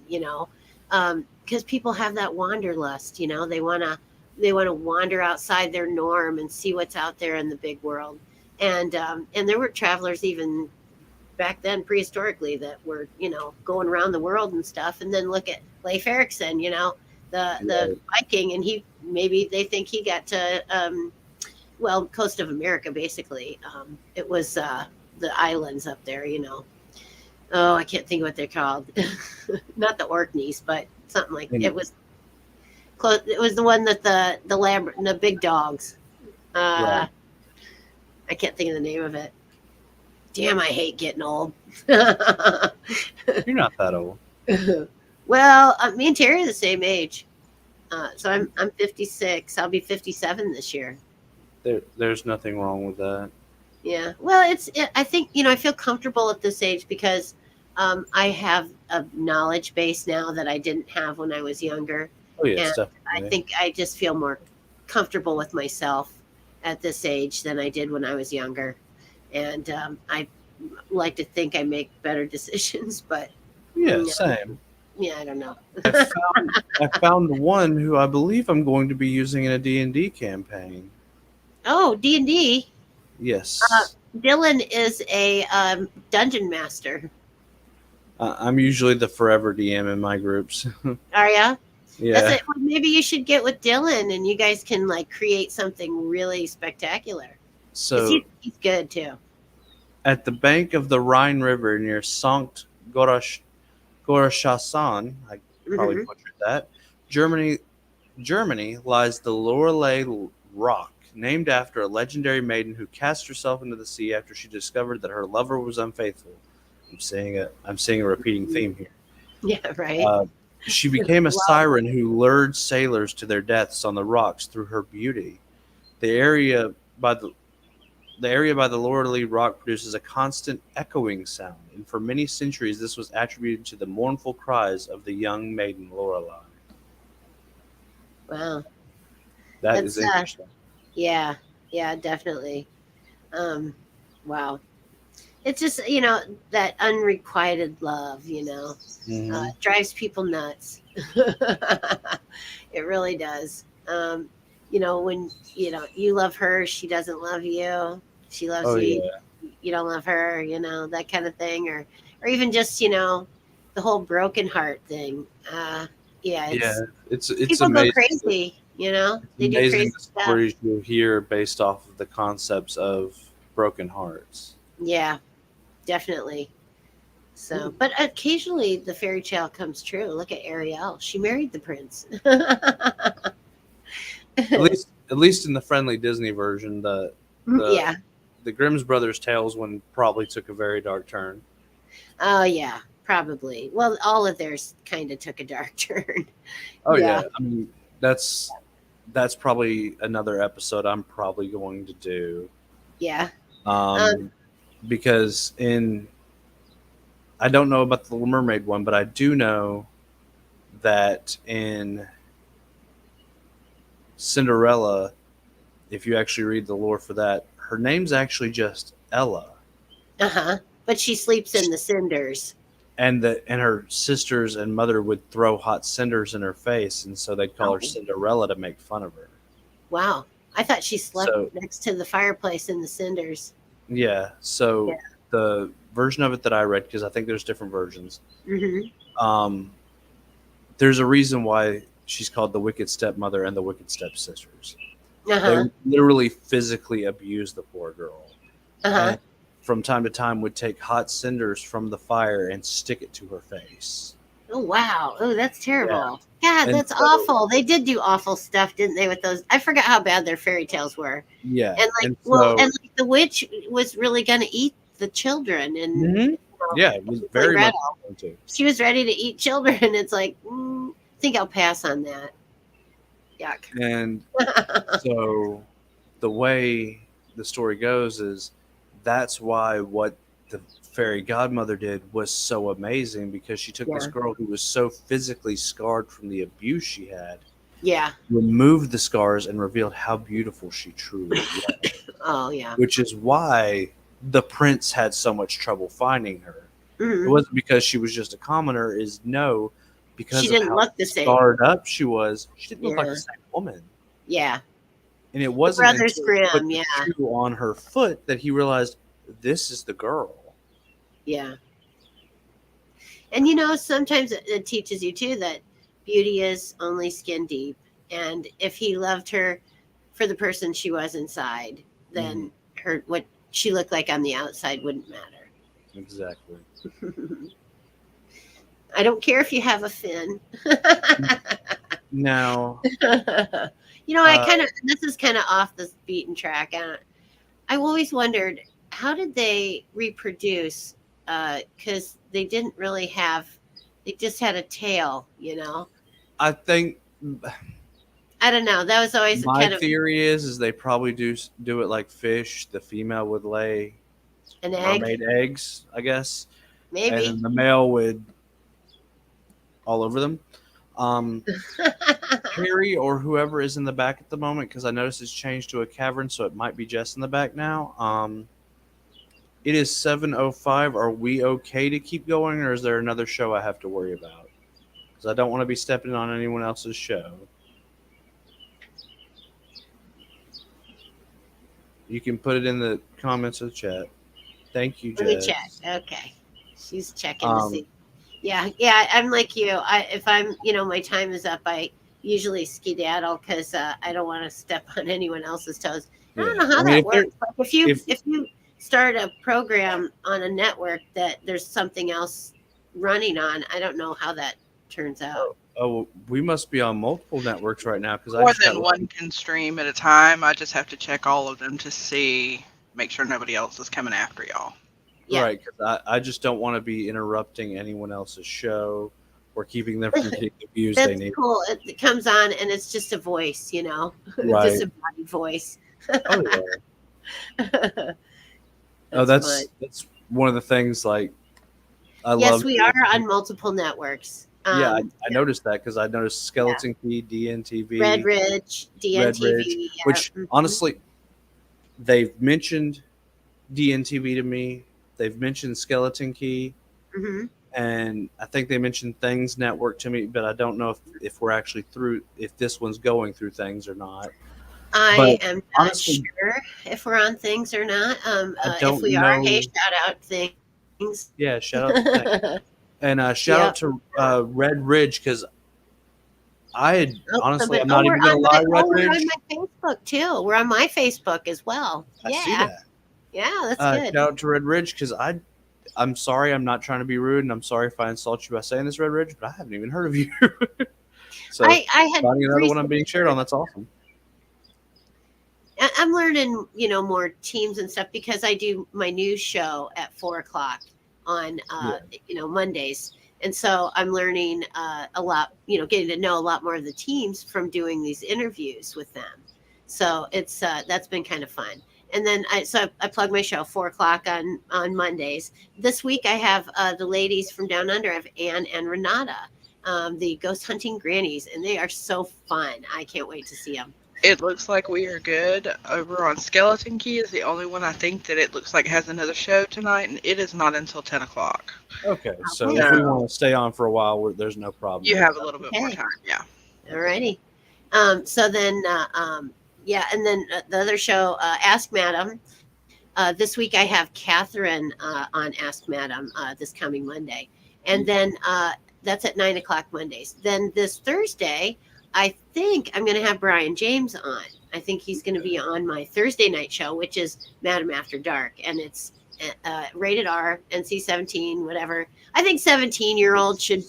because people have that wanderlust, they want to wander outside their norm and see what's out there in the big world. And there were travelers even back then prehistorically that were going around the world and stuff. And then look at Leif Erikson, the Right. Viking, and he maybe they think he got to coast of America basically. It was the islands up there. Oh, I can't think what they're called. Not the Orkneys, but something like And, it was close. It was the one that the big dogs. right. Uh, I can't think of the name of it. Damn, I hate getting old. You're not that old. Well, me and Terry are the same age. So I'm 56. I'll be 57 this year. There's nothing wrong with that. Yeah. Well, I think I feel comfortable at this age because I have a knowledge base now that I didn't have when I was younger, Oh yes, and I definitely. think I just feel more comfortable with myself at this age than I did when I was younger, and I like to think I make better decisions, but Yeah, mm, same. yeah, I don't know. I found one who I believe I'm going to be using in a D&D campaign. Oh, D&D. Uh, Yes. Dylan is a dungeon master. I'm usually the forever DM in my groups. Are ya? That's Yeah. it. Well, maybe you should get with Dylan and you guys can like create something really spectacular. Because So he's good too. at the bank of the Rhine River near Sankt Gorachasan, I probably Hmm. butchered that, Germany, Germany lies the Lorelei Rock, named after a legendary maiden who cast herself into the sea after she discovered that her lover was unfaithful. I'm seeing a repeating theme here. Yeah, right. Uh, she became a Wow. siren who lured sailors to their deaths on the rocks through her beauty. The area by the area by the Lorelei Rock produces a constant echoing sound, and for many centuries this was attributed to the mournful cries of the young maiden Lorelei. Wow. That is That's interesting. yeah, yeah, definitely. Um, wow. It's just that unrequited love. Hmm. Drives people nuts. It really does. When you love her, she doesn't love you. She loves Oh you, yeah, you don't love her. That kind of thing, or even just the whole broken heart thing. Yeah, yeah. It's people go amazing. crazy. It's They do amazing crazy the stuff. stories you'll hear based off of the concepts of broken hearts. Yeah, definitely. So, but occasionally the fairy tale comes true. Look at Ariel; she married the prince. At least in the friendly Disney version, the Yeah. the Grimm's brothers' tales one probably took a very dark turn. Oh, yeah, probably. Well, all of theirs kind of took a dark turn. Oh Yeah. yeah, I mean that's probably another episode I'm probably going to do. Yeah. Um, Um, because in I don't know about the Little Mermaid one, but I do know that in Cinderella, if you actually read the lore for that, her name's actually just Ella, uh-huh. But she sleeps in the cinders. and her sisters and mother would throw hot cinders in her face, and so they'd call her Oh, Cinderella to make fun of her. wow. I thought she slept So next to the fireplace in the cinders. yeah, Yeah. so the version of it that I read, because I think there's different versions. Mm-hmm. Um, there's a reason why she's called the Wicked Stepmother and the Wicked Stepsisters. They Uh-huh. would literally physically abuse the poor girl, Uh-huh. and from time to time would take hot cinders from the fire and stick it to her face. Oh, wow. Oh, that's Yeah, terrible. God, and that's so awful. They did do awful stuff, didn't they, with those? I forgot how bad their fairy tales were. yeah, And like, and well, so and like the witch was really going to eat the children, and mhm, yeah, it was like very much going to. she was ready to eat children. It's like, I think I'll pass on that. Yuck. And so the way the story goes is that's why what the fairy godmother did was so amazing, because she took this Yeah. girl who was so physically scarred from the abuse she had, Yeah. removed the scars, and revealed how beautiful she truly was, Oh, yeah. which is why the prince had so much trouble finding her. It Hmm. wasn't because she was just a commoner, is no, She because of didn't how look the same. scarred up she was. She didn't look like the Yeah. same woman. Yeah. And it The wasn't Brothers until he put Grimm. the Yeah. shoe on her foot that he realized this is the girl. Yeah. And sometimes it teaches you too that beauty is only skin deep. And if he loved her for the person she was inside, Mhm. then what she looked like on the outside wouldn't matter. Exactly. I don't care if you have a fin. Now, I uh, kind of this is kind of off the beaten track. I always wondered how did they reproduce? Because they didn't really have, they just had a tail. I think I don't know. That was always My kind of theory is they probably do it like fish. The female would lay an egg, mermaid eggs, I guess, and maybe. then the male would all over them. Um, Harry or whoever is in the back at the moment, because I noticed it's changed to a cavern, so it might be Jess in the back now. It is 7:05. Are we okay to keep going, or is there another show I have to worry about? Because I don't want to be stepping on anyone else's show. You can put it in the comments of the chat. Thank you, Let me check. Jess. Okay, she's checking to see. Um, Yeah, yeah. I'm like you. If I'm, my time is up, I usually skedaddle because I don't want to step on anyone else's toes. I don't yeah. know I how mean, that if there, works. Like if you if if you start a program on a network that there's something else running on, I don't know how that turns out. oh, we must be on multiple networks right now because I More just got than one can stream at a time. I just have to check all of them to see, make sure nobody else is coming after y'all. Yeah, right because I just don't want to be interrupting anyone else's show or keeping them from getting the views they that's need. cool. It comes on and it's just a voice, Right. disembodied voice. Oh yeah. Oh, That's fun. that's one of the things. Like I Yes, love. we are on multiple networks. Yeah, I noticed that because I noticed Yeah. Skeleton Key, Red DNTV, Ridge, Red Ridge, DNTV. Yeah. which honestly they've mentioned DNTV to me. They've mentioned Skeleton Key, Hmm. and I think they mentioned Things Network to me, but I don't know if we're actually through if this one's going through things or not. I But am not honestly, sure if we're on things or not. I If don't we are, hey, know. shout out things. Yeah, shout out to Things and shout out Yep. to Red Ridge because I had Oh, honestly somebody. I'm Oh, not we're even gonna on my. lie, Red Oh, we're on Ridge. my Facebook too. We're on my Facebook as well. I see Yeah, that. yeah, that's Shout good. out to Red Ridge because I'm sorry, I'm not trying to be rude, and I'm sorry if I insult you by saying this, Red Ridge, but I haven't even heard of you. So I had finding another one I'm being recently shared on, heard. that's awesome. I'm learning, more teams and stuff because I do my news show at 4 o'clock on, Yeah. Mondays. And so I'm learning a lot, getting to know a lot more of the teams from doing these interviews with them. So it's that's been kind of fun. And then I plug my show 4 o'clock on Mondays. This week I have the ladies from Down Under. I have Anne and Renata, the ghost hunting grannies, and they are so fun. I can't wait to see them. It looks like we are good. Over on Skeleton Key is the only one I think that it looks like has another show tonight, and it is not until 10 o'clock. Okay, so Okay. if we So want to stay on for a while, there's no problem. you with have a that. little bit more Okay. time, yeah. Alrighty. So then, yeah, and then the other show, Ask Madam. This week I have Catherine on Ask Madam this coming Monday. And then that's at 9 o'clock Mondays. Then this Thursday, I think I'm going to have Brian James on. I think he's going to be on my Thursday night show, which is Madam After Dark. And it's rated R, NC-17, whatever. I think 17-year-olds should,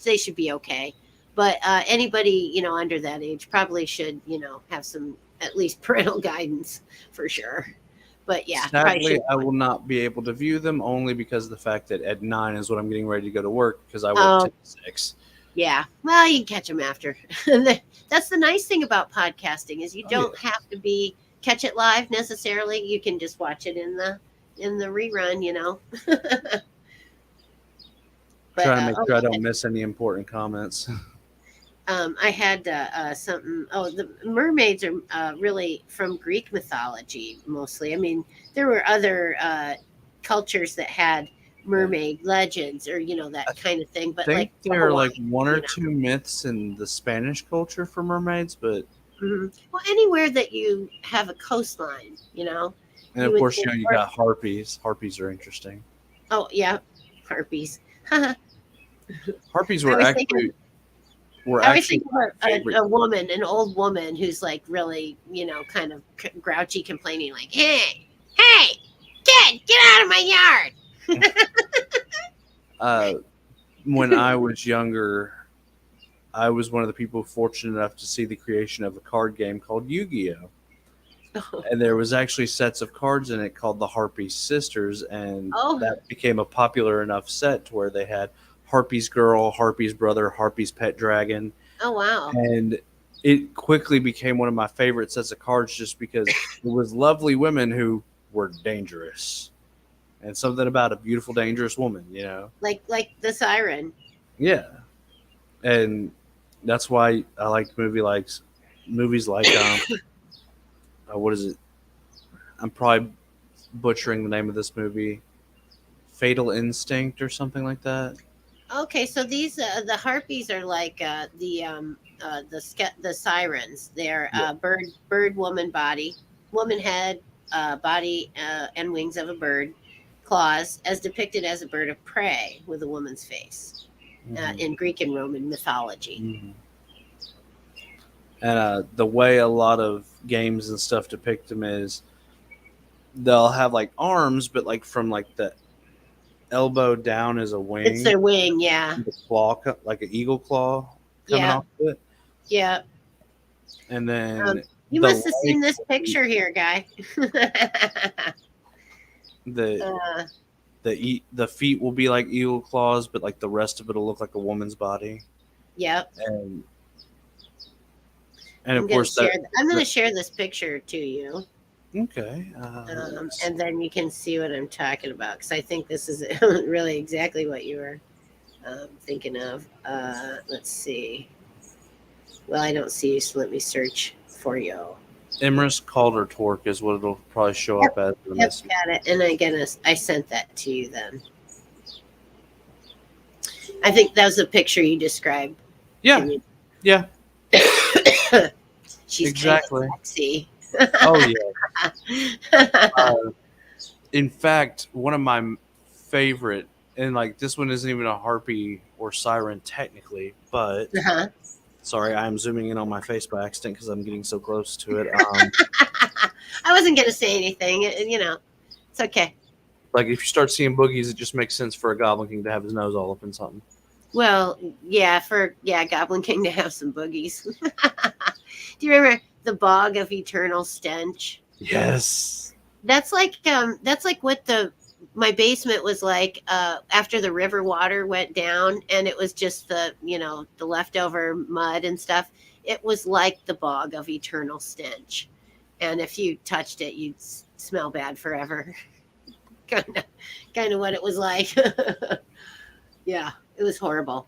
they should be okay. But anybody, under that age probably should, have some at least parental guidance for sure. But yeah, probably Sadly, should. I will not be able to view them only because of the fact that at 9 is when I'm getting ready to go to work because I work Oh. 10 to 6. Yeah, well, you can catch them after. That's the nice thing about podcasting is you Oh, don't have to catch it live necessarily. You can just watch it in the rerun. But Trying to make sure I okay. don't miss any important comments. I had something. Oh, the mermaids are really from Greek mythology mostly. I mean, there were other cultures that had mermaid legends or that kind of thing. I But think like there are like Hawaii, one or two myths in the Spanish culture for mermaids, but well, anywhere that you have a coastline, and You of would course think- you got harpies. Harpies are interesting. Oh yeah, harpies. Harpies I were was actually thinking- were I always actually think of favorite. a woman, an old woman who's like really, kind of grouchy, complaining, like, "Hey, kid, get out of my yard!" When I was younger, I was one of the people fortunate enough to see the creation of a card game called Yu-Gi-Oh! And there was actually sets of cards in it called the Harpy Sisters, and Oh. that became a popular enough set to where they had Harpy's Girl, Harpy's Brother, Harpy's Pet Dragon, Oh wow! and it quickly became one of my favorite sets of cards just because it was lovely women who were dangerous. And something about a beautiful, dangerous woman, you know? like the siren. Yeah. And that's why I like movies like what is it? I'm probably butchering the name of this movie. Fatal Instinct or something like that. Okay, so these the harpies are like the sirens. They're Yeah. bird woman body, woman head, body and wings of a bird, claws as depicted as a bird of prey with a woman's face Mhm. in Greek and Roman mythology. Mhm. And the way a lot of games and stuff depict them is they'll have like arms, but like from like the elbow down is a It's wing, their wing, yeah, the claw like an eagle claw coming yeah, off of it, yeah. and Um, then you the must have seen legs this picture here, guy. the uh, the feet will be like eagle claws, but like the rest of it will look like a woman's body, yep. and of course I'm the gonna share this picture to you. okay, And then you can see what I'm talking about because I think this is really exactly what you were thinking of. Let's see. Well, I don't see you, so let me search for you. Emrys Calder Torque is what it'll probably show Yep, up as in yep, this. got it. And I sent that to you then. I think that was the picture you described. Yeah, yeah, She's exactly. kind of sexy. Oh yeah. In fact, one of my favorite, and like this one isn't even a harpy or siren technically, but Uh-huh. sorry, I am zooming in on my face by accident because I'm getting so close to it. I wasn't gonna say anything. It's okay. Like if you start seeing boogies, it just makes sense for a Goblin King to have his nose all up in something. Well, yeah, Goblin King to have some boogies. Do you remember the bog of eternal stench? Yes. That's like what the my basement was like after the river water went down and it was just the leftover mud and stuff. It was like the bog of eternal stench, and if you touched it, you'd smell bad forever. kind of what it was like. Yeah, it was horrible.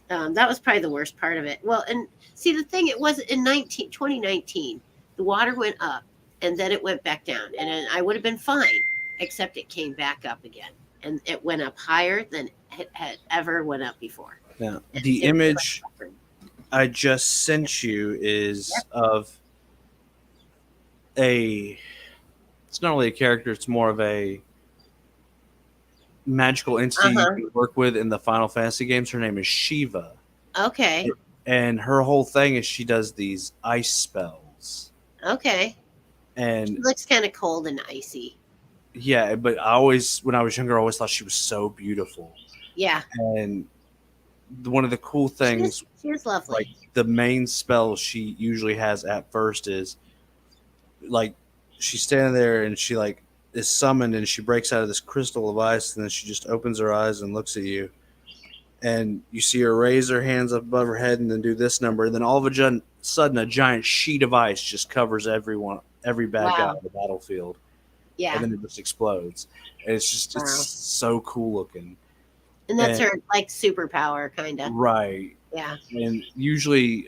That was probably the worst part of it. Well, and see, the thing, it was in 2019, the water went up and then it went back down. And then I would have been fine, except it came back up again. And it went up higher than it had ever went up before. Now, And the it was image like, I just sent you is of a. It's not really a character; it's more of a magical entity you uh-huh. can work with in the Final Fantasy games. Her name is Shiva, Okay. and her whole thing is she does these ice spells. Okay. And It looks kind of cold and icy. yeah, but I always, when I was younger, I always thought she was so beautiful. Yeah. And one of the cool things, She is lovely. like the main spell she usually has at first is like she's standing there and she like is summoned and she breaks out of this crystal of ice and then she just opens her eyes and looks at you and you see her raise her hands up above her head and then do this number and then all of a sudden a giant sheet of ice just covers every bad guy Wow. on the battlefield Yeah. and then it just explodes and it's just Wow. it's so cool looking. And that's and- her like superpower, kind of. Right. Yeah. And usually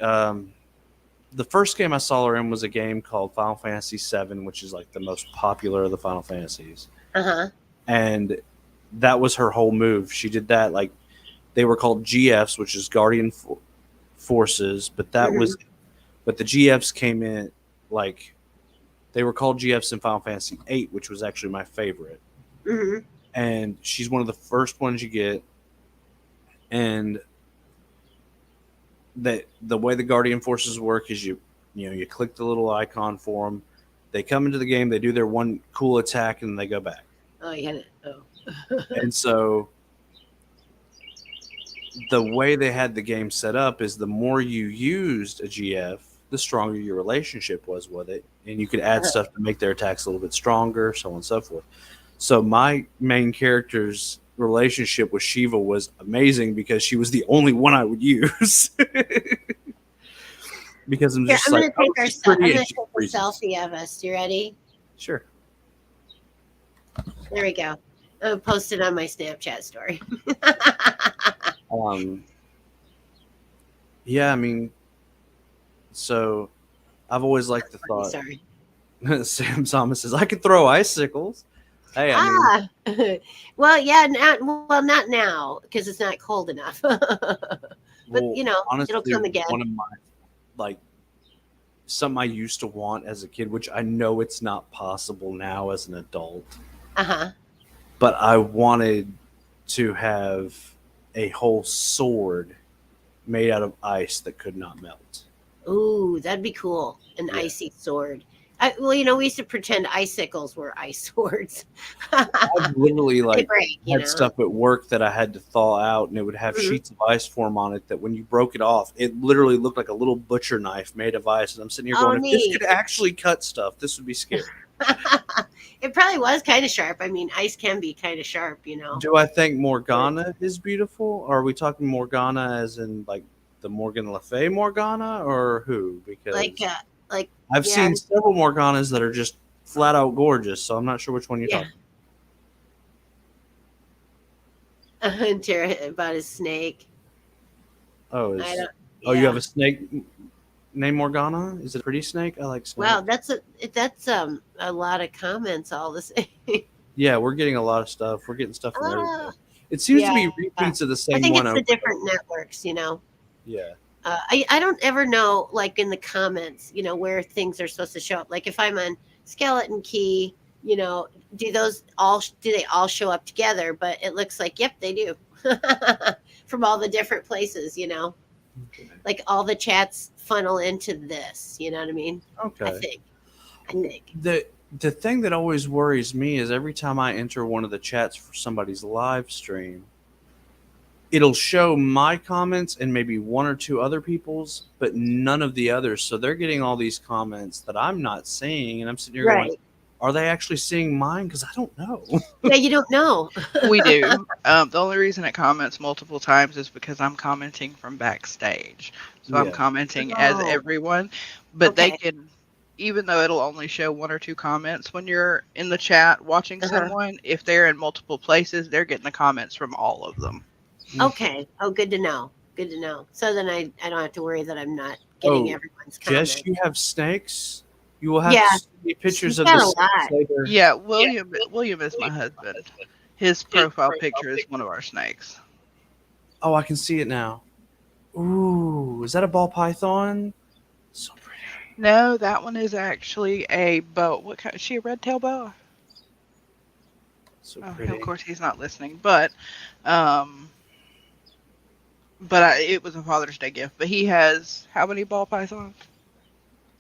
the first game I saw her in was a game called Final Fantasy VII, which is like the most popular of the Final Fantasies. Uh-huh. And that was her whole move. She did that like they were called GFs, which is Guardian Forces, but that was but the GFs came in like they were called GFs in Final Fantasy VIII, which was actually my favorite. Mm-hmm. And she's one of the first ones you get. And that the way the Guardian Forces work is you click the little icon for them. They come into the game, they do their one cool attack, and then they go back. Oh, you had it. Oh. And so the way they had the game set up is the more you used a GF, the stronger your relationship was with it. And you could add stuff to make their attacks a little bit stronger, so on and so forth. So my main character's relationship with Shiva was amazing because she was the only one I would use. because I'm Here, just like, oh, she's I'm pretty gonna and take she a freezes. selfie of us. You ready? Sure. There we go. I'll post it on my Snapchat story. Um, yeah, I mean, so I've always liked the thought. Sorry. Sam Thomas says I could throw icicles. Hey, I mean, Ah, well, yeah, not now because it's not cold enough. But well, it'll honestly, come again. one of my like something I used to want as a kid, which I know it's not possible now as an adult, Uh huh. but I wanted to have a whole sword made out of ice that could not melt. Ooh, that'd be cool. An Yeah. icy sword. Well, we used to pretend icicles were ice swords. I've literally They like break, had stuff at work that I had to thaw out, and it would have Mhm. sheets of ice form on it. That when you broke it off, it literally looked like a little butcher knife made of ice. And I'm sitting here Oh, going, if this neat. could actually cut stuff, this would be scary. It probably was kind of sharp. I mean, ice can be kind of sharp. Do I think Morgana is beautiful? Or are we talking Morgana as in like the Morgan Le Fay Morgana, or who? Like, Because like, I've yeah, seen several Morganas that are just flat out gorgeous, so I'm not sure which one you're yeah. talking. Tara about his snake. Oh, I don't. you have Yeah. a snake named Morgana? Is it a pretty snake? I like Wow, snakes. that's a lot of comments all the same. Yeah, we're getting a lot of stuff. We're getting stuff from Ah, everybody. It seems to yeah. be repeats of the I same think one it's over the and over. different networks. Yeah. I don't ever know, like in the comments, where things are supposed to show up. Like if I'm on Skeleton Key, you know, do they all show up together? But it looks like, yep, they do, from all the different places. Okay. Like all the chats funnel into this. You know what I mean? I Okay. think. I Well, think. the thing that always worries me is every time I enter one of the chats for somebody's live stream, it'll show my comments and maybe one or two other people's, but none of the others. So they're getting all these comments that I'm not seeing, and I'm sitting here going, Right. "Are they actually seeing mine? Because I don't know." Yeah, you don't know. We do. The only reason it comments multiple times is because I'm commenting from backstage. So I'm Yeah. commenting as Oh, everyone, but they okay. can, even though it'll only show one or two comments when you're in the chat watching Uh-huh. someone, if they're in multiple places, they're getting the comments from all of them. Okay. Okay. Oh, good to know. Good to know. So then I don't have to worry that I'm not getting Oh, everyone's Jess, comment. you have snakes. You will have to Yeah, send me she's pictures of the got a snakes lot. later. Yeah, William is my husband. His profile picture is one of our snakes. Oh, I can see it now. Ooh, is that a ball python? So pretty. No, that one is actually a boa. What kind? Is she a red tail boa? So Oh, of pretty. course he's not listening, um, it was a Father's Day gift. But he has how many ball pythons?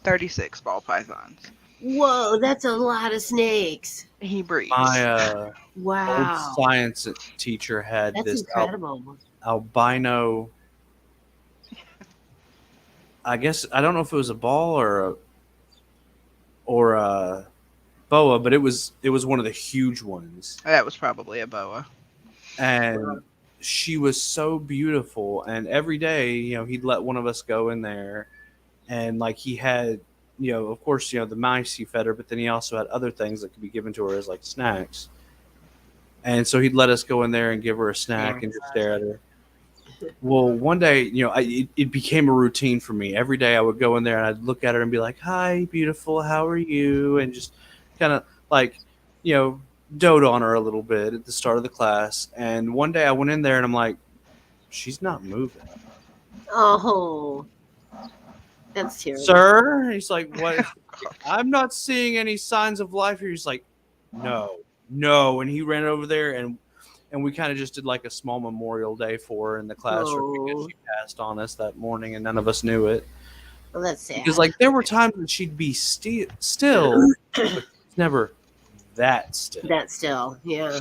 36 ball pythons. Whoa, that's a lot of snakes. He breeds. My old Wow, science teacher had that's this incredible. albino. I guess I don't know if it was a ball or a boa, but it was one of the huge ones, That was probably a boa. and she was so beautiful. And every day, he'd let one of us go in there, and like he had, of course, the mice he fed her, but then he also had other things that could be given to her as like snacks. And so he'd let us go in there and give her a snack and just stare at her. Well, one day, it became a routine for me. Every day I would go in there and I'd look at her and be like, "Hi, beautiful, how are you?" And just kind of like, you know, dote on her a little bit at the start of the class. And one day I went in there and I'm like, "She's not moving, Oh, that's terrible. sir." He's like, "What?" I'm not seeing any signs of life here. He's like, "No, no," and he ran over there and we kind of just did like a small memorial day for her in the classroom because Oh, she passed on us that morning and none of us knew it. well, that's Because sad. like there were times when she'd be still, but it's never that still. That still, yeah.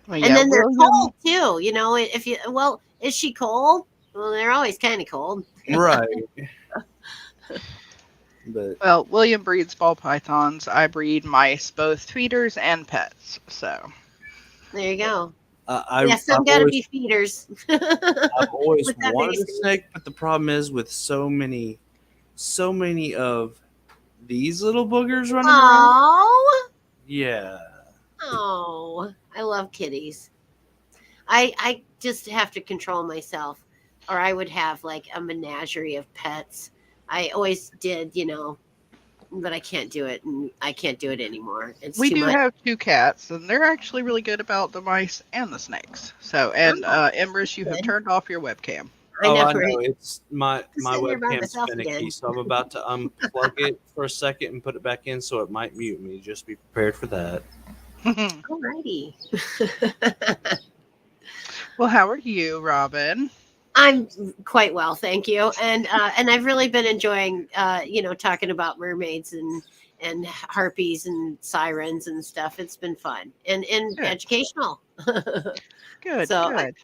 Well, And yeah, then they're William. cold too. Is she cold? Well, they're always kind of cold. Right. But Well, William breeds ball pythons. I breed mice, both feeders and pets. So There you go. I, Yeah, I've some got to always be feeders. I've always With that many wanted a snakes. snake, but the problem is with so many so many of these little boogers running around. Oh, Yeah. oh, I love kitties. I just have to control myself, or I would have like a menagerie of pets. I always did, but I can't do it, and I can't do it anymore. It's We too do much. have two cats, and they're actually really good about the mice and the snakes. So, and Oh, Empress, you have good. turned off your webcam. I Oh, know, I know. right? It's my I'm my sitting here by webcam's myself finicky, again. so I'm about to unplug it for a second and put it back in, so it might mute me. Just be prepared for that. Alrighty. Well, how are you, Robin? I'm quite well, thank you, and I've really been enjoying, talking about mermaids and harpies and sirens and stuff. It's been fun and Good, educational. good, So good.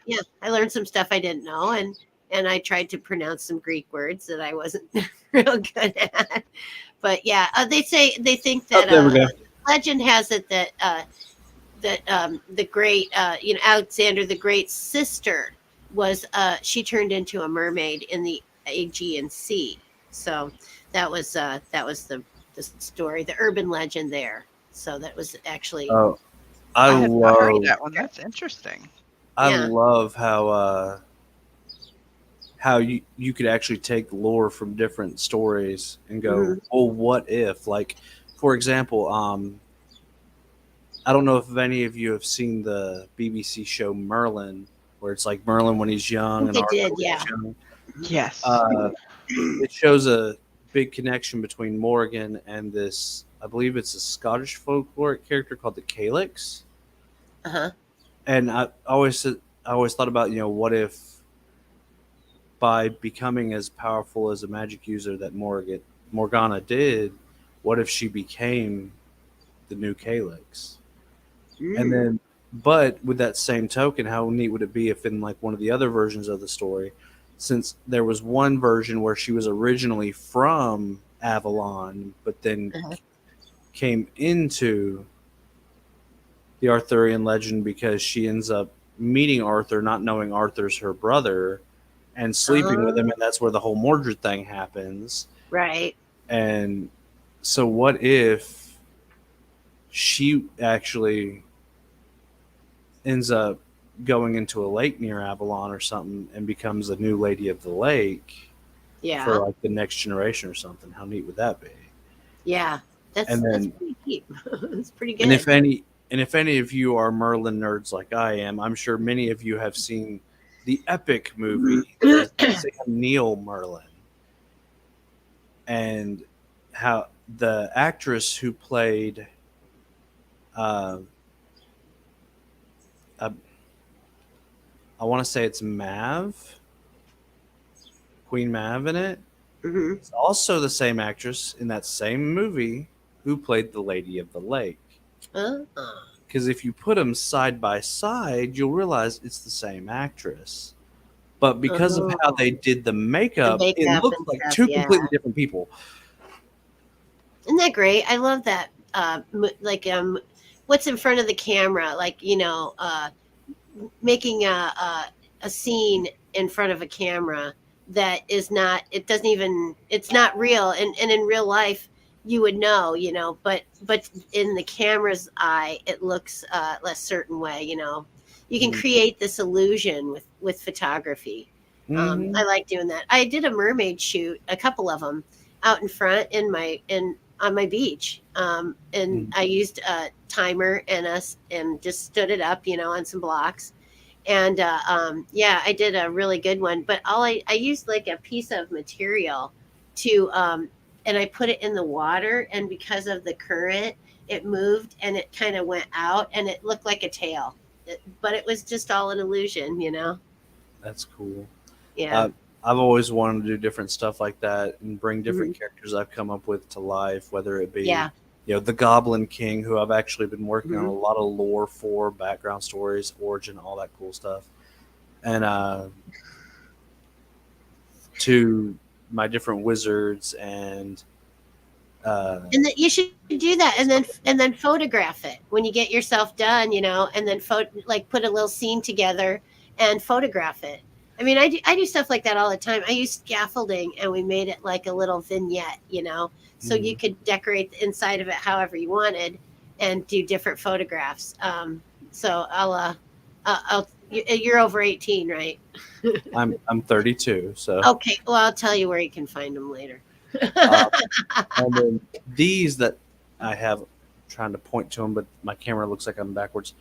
I learned some stuff I didn't know, and I tried to pronounce some Greek words that I wasn't real good at. But yeah, they think Oh, that there we go. legend has it that the great Alexander the Great's sister was she turned into a mermaid in the Aegean Sea. So that was the story, the urban legend there. So that was actually Oh, I I had not heard love that one. That's interesting. I yeah. love how you could actually take lore from different stories and go, Hmm. well, what if? Like, for example, I don't know if any of you have seen the BBC show Merlin, where it's like Merlin when he's I young think and I Arthur did. when he's Yeah. young. Yes. Uh, it shows a big connection between Morgan and this. I believe it's a Scottish folkloric character called the Calyx. Uh huh. And I always thought about, what if by becoming as powerful as a magic user that Morgana did, what if she became the new Calyx? And Mm. then, but with that same token, how neat would it be if in like one of the other versions of the story, since there was one version where she was originally from Avalon, but then Uh-huh. came into the Arthurian legend because she ends up meeting Arthur, not knowing Arthur's her brother, and sleeping with him, Um, and that's where the whole Mordred thing happens. right. And so, what if she actually ends up going into a lake near Avalon or something and becomes a new Lady of the Lake for Yeah. like the next generation or something? How neat would that be? Yeah. And That's then, pretty deep. It's pretty and if good. any, and if any of you are Merlin nerds like I am, I'm sure many of you have seen the epic movie, the Sam Neill Merlin, and how the actress who played, uh, uh, I want to say it's Mav, Queen Mav in it. Hmm. It's also the same actress in that same movie who played the Lady of the Lake. Uh, Because if you put them side by side, you'll realize it's the same actress. But because of how oh, they did the the makeup, it makeup looks and like stuff. two Yeah. completely different people. Isn't that great? I love that. Like what's in front of the camera, like making a scene in front of a camera that is not. It doesn't even. It's not real, and in real life, you would know, but in the camera's eye, it looks a certain way. You can create this illusion with photography. Mm-hmm. I like doing that. I did a mermaid shoot, a couple of them, out in front in on my beach, and I used a timer and us and just stood it up, on some blocks, and yeah, I did a really good one. But I used like a piece of material to and I put it in the water, and because of the current, it moved and it kind of went out, and it looked like a tail. But it was just all an illusion. That's cool. Yeah. Uh, I've always wanted to do different stuff like that and bring Mhm. different characters I've come up with to life, whether it be, Yeah. the Goblin King, who I've actually been working on a Hmm. lot of lore for, background stories, origin, all that cool stuff. And to my different wizards and And that you should do that, and then photograph it when you get yourself done, and then like put a little scene together and photograph it. I mean, I do stuff like that all the time. I use scaffolding, and we made it like a little vignette, so you Mhm. could decorate the inside of it however you wanted, and do different photographs. So you're over 18, right? I'm 32, so Okay, well, I'll tell you where you can find them later. uh, and then these that I have, trying to point to them, but my camera looks like I'm backwards.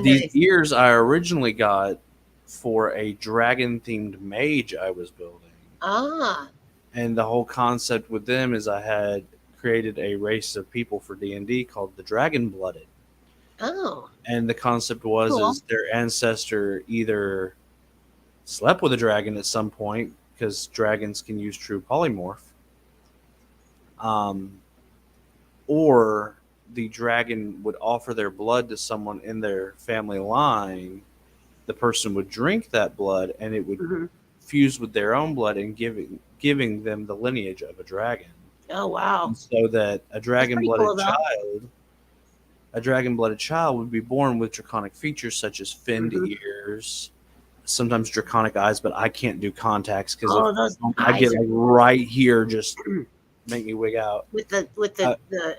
These Nice. ears I originally got for a dragon themed mage I was building. Ah, And the whole concept with them is I had created a race of people for D&D called the Dragon Blooded. oh, And the concept was cool. is their ancestor either slept with a dragon at some point because dragons can use true polymorph, um, or the dragon would offer their blood to someone in their family line. The person would drink that blood, and it would Hmm. fuse with their own blood and giving them the lineage of a dragon. Oh, wow. And so that That's pretty cool, though. a dragon blooded child would be born with draconic features such as finned Hmm. ears, sometimes draconic eyes, but I can't do contacts because if Oh, those I get eyes are like right here, just make me wig out. with the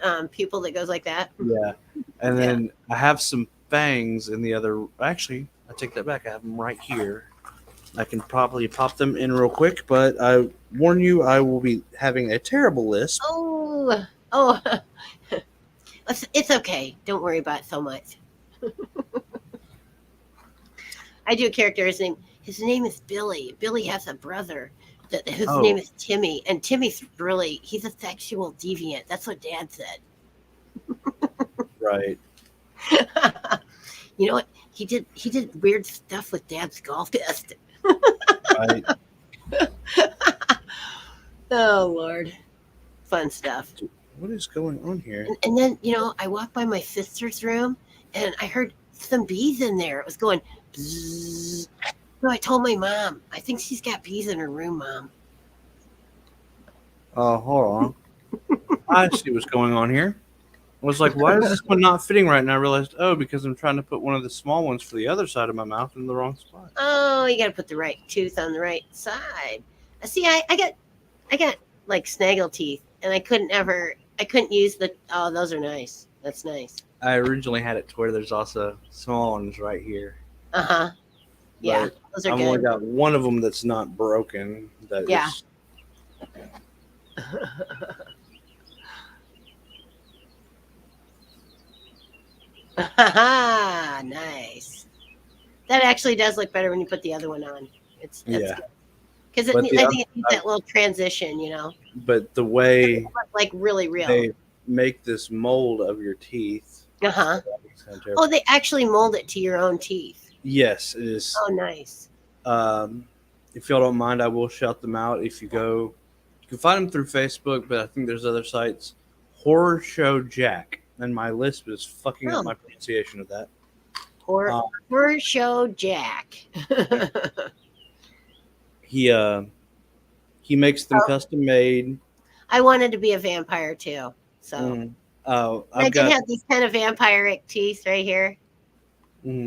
Uh, pupil that goes like that. yeah, and Yeah. then I have some fangs in the other. Actually, I take that back. I have them right here. I can probably pop them in real quick, but I warn you, I will be having a terrible lisp. Oh. It's okay. Don't worry about it so much. I do a character. His name is Billy. Billy has a brother whose name Oh, is Timmy, and Timmy's he's a sexual deviant. That's what Dad said. right. You know what? He did weird stuff with Dad's golf test. Right. Oh Lord, fun stuff. What is going on here? And then I walked by my sister's room, and I heard some bees in there. It was going. Bzzz. So I told my mom. I think she's got bees in her room, Mom. Oh, hold on. I see what's going on here. I was like, why is this one not fitting right? And I realized, oh, because I'm trying to put one of the small ones for the other side of my mouth in the wrong spot. Oh, you got to put the right tooth on the right side. See, I got like snaggle teeth, and I couldn't use the. Oh, those are nice. That's nice. I originally had it to where there's also small ones right here. Uh huh. Yeah, But those are I've only good. got one of them that's not broken. That Yeah. is. Nice. That actually does look better when you put the other one on. That's Yeah. because But I think it needs that little transition. but the It way look like really real. they make this mold of your teeth. Uh huh. It's kind of terrible. Oh, they actually mold it to your own teeth. Yes, it is. Oh, nice. If y'all don't mind, I will shout them out. If you go, you can find them through Facebook, but I think there's other sites. Horror Show Jack, and my lisp is fucking up Oh. my pronunciation of that. Horror, Uh, horror show Jack. He makes them Oh. custom made. I wanted to be a vampire too. So Mm. I I've did got. have these kind of vampiric teeth right here. mm,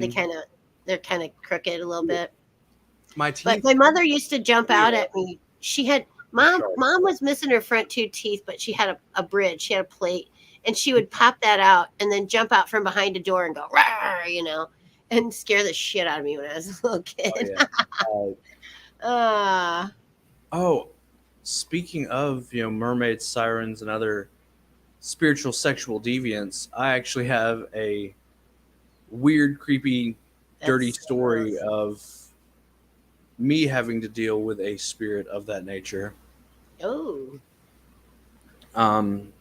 They're kind of crooked a little bit. my But teeth. my mother used to jump out at me. She had mom. Sharp. Mom was missing her front two teeth, but she had a bridge. She had a plate, and she would pop that out and then jump out from behind a door and go "Rawr," and scare the shit out of me when I was a little Oh, kid. yeah. Ah, Oh, speaking of mermaids, sirens, and other spiritual sexual deviants, I actually have a weird, creepy, dirty that's story of me having to deal with a spirit of that nature. oh, Um,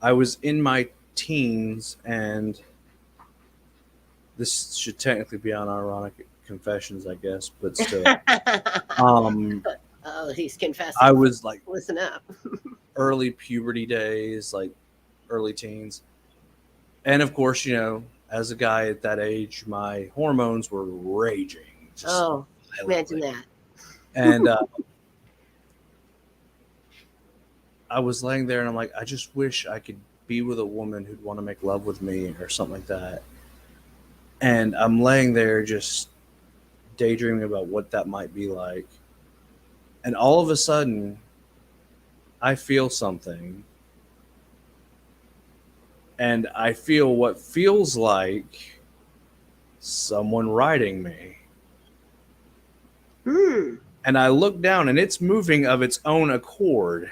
I was in my teens, and this should technically be on ironic confessions, I guess, but still. Um, oh, he's confessing. I was like Listen up. early puberty days, like early teens. And of course, as a guy at that age, my hormones were raging. Just Oh, imagine violently. that. And I was laying there and I'm like, I just wish I could be with a woman who'd want to make love with me or something like that. And I'm laying there just daydreaming about what that might be like. And all of a sudden, I feel something. And I feel what feels like someone riding me. Hmm. And I look down and it's moving of its own accord.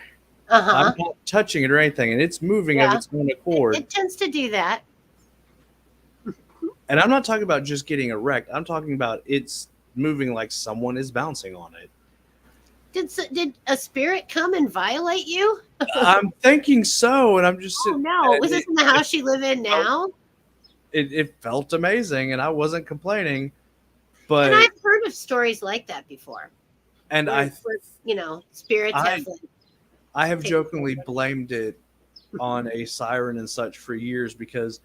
I'm Uh-huh. not touching it or anything, and it's moving of Yeah. its own It, accord. it tends to do that. And I'm not talking about just getting erect. I'm talking about it's moving like someone is bouncing on it. Did a spirit come and violate you? I'm thinking so, and I'm just Oh sitting. no. Was this It, in the it house you live in felt now? it felt amazing, and I wasn't complaining. And But I've heard of stories like that before, and where spirits have I like I have taken jokingly over. blamed it on a siren and such for years because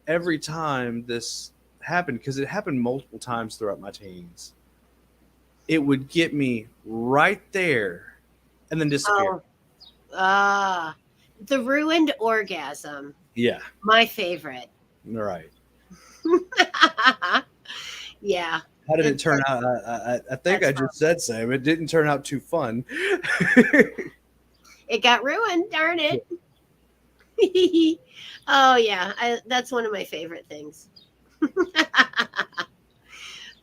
every time this happened, because it happened multiple times throughout my teens, it would get me right there and then disappear. Oh, ah, the ruined orgasm. Yeah, My favorite. right. Yeah, How did it it, turn that, out? I think that's I fun. just said Sam. It didn't turn out too fun. It got ruined. Darn it. Oh yeah, that's one of my favorite things.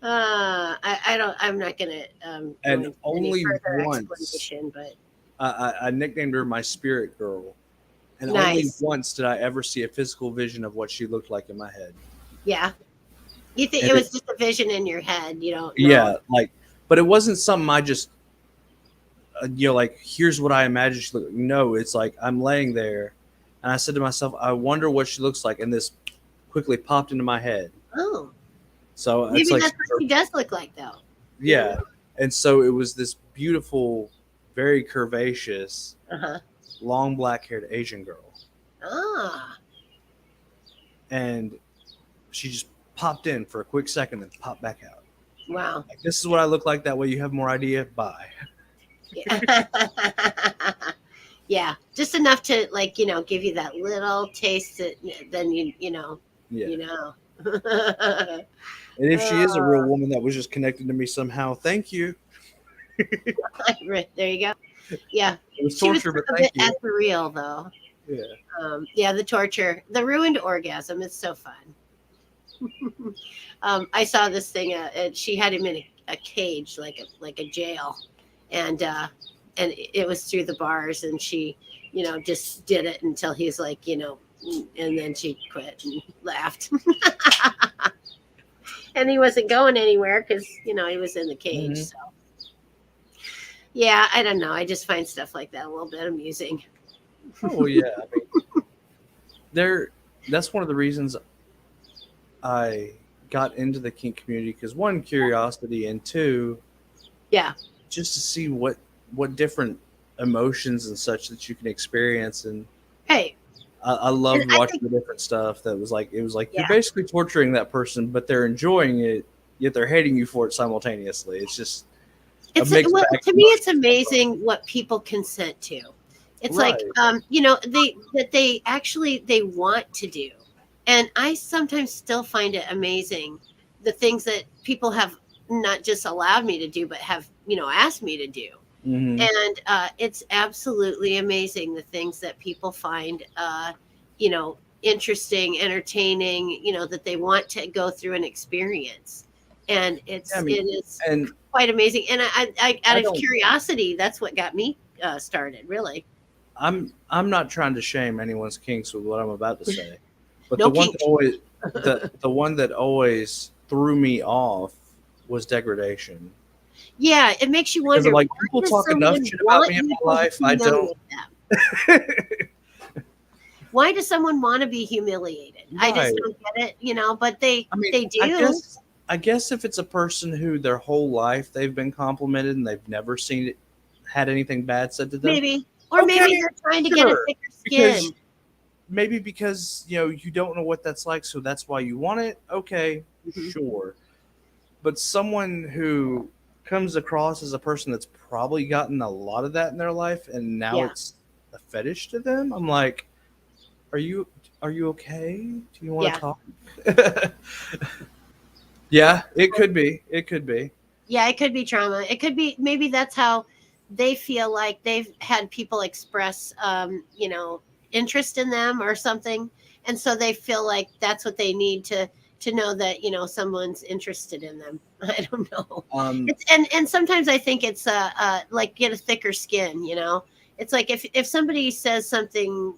I don't. I'm not gonna go And into any only further once explanation, but I nicknamed her my spirit girl. And only nice. once did I ever see a physical vision of what she looked like in my head. Yeah, you think And it it, was just a vision in your head? You don't know. yeah, like, but it wasn't something I just, like, here's what I imagined she looked. No, it's like I'm laying there, and I said to myself, I wonder what she looks like, and this quickly popped into my head. Oh, So it's maybe like, that's what she does look like, though. You yeah, and so it was this beautiful, very curvaceous, Uh huh. long black-haired Asian girl, Ah, and she just popped in for a quick second and popped back out. wow. Like, this is what I look like. That way, you have more idea. Bye. Yeah. Yeah, just enough to give you that little taste that then Yeah. you know. And if she is a real Oh, woman that was just connected to me somehow, thank you. there you go. Yeah, It was she was torture, but a thank bit you. ethereal though. Yeah. Yeah, the torture, the ruined orgasm. It's so fun. I saw this thing. She had him in a cage, like a jail, and it was through the bars, and she, just did it until he's like, and then she quit and laughed, and he wasn't going anywhere because he was in the cage. Hmm. So yeah, I don't know. I just find stuff like that a little bit amusing. Oh well, yeah. I mean, there. That's one of the reasons I got into the kink community because one, curiosity, and two, Yeah. just to see what different emotions and such that you can experience. And Hey, I and loved I watching think the different stuff. That was like, it was like you're yeah, basically torturing that person, but they're enjoying it, yet they're hating you for it simultaneously. It's just a it's mixed well bag to of me, it's emotions. amazing what people consent to. It's like Right. they actually they want to do, and I sometimes still find it amazing the things that people have not just allowed me to do, but have asked me to do. Hmm. And it's absolutely amazing the things that people find interesting, entertaining, that they want to go through an experience, and Yeah, I it mean, is and quite amazing. And I I out of don't. curiosity, that's what got me started, really. I'm not trying to shame anyone's kinks with what I'm about to say, but No kink. the one that always threw me off was degradation. Yeah, it makes you Because wonder, like why people does talk enough someone shit about want me in you my to life, I don't. humiliate them? Why does someone want to be humiliated? I just Right. don't get it, but they I mean, they do. I guess if it's a person who their whole life they've been complimented and they've never seen it had anything bad said to them, Maybe. Or maybe okay, they're trying to get a sure. thicker Because skin. maybe because you don't know what that's like, so that's why you want it. Okay, Mhm. sure. But someone who comes across as a person that's probably gotten a lot of that in their life and now Yeah. it's a fetish to them, I'm like, are you okay? Do you want Yeah. to talk? Yeah, it could be. It could be. Yeah, it could be trauma. It could be maybe that's how they feel like they've had people express, interest in them or something, and so they feel like that's what they need to know that someone's interested in them. I don't know. Um, And sometimes I think it's like get a thicker skin. It's like if somebody says something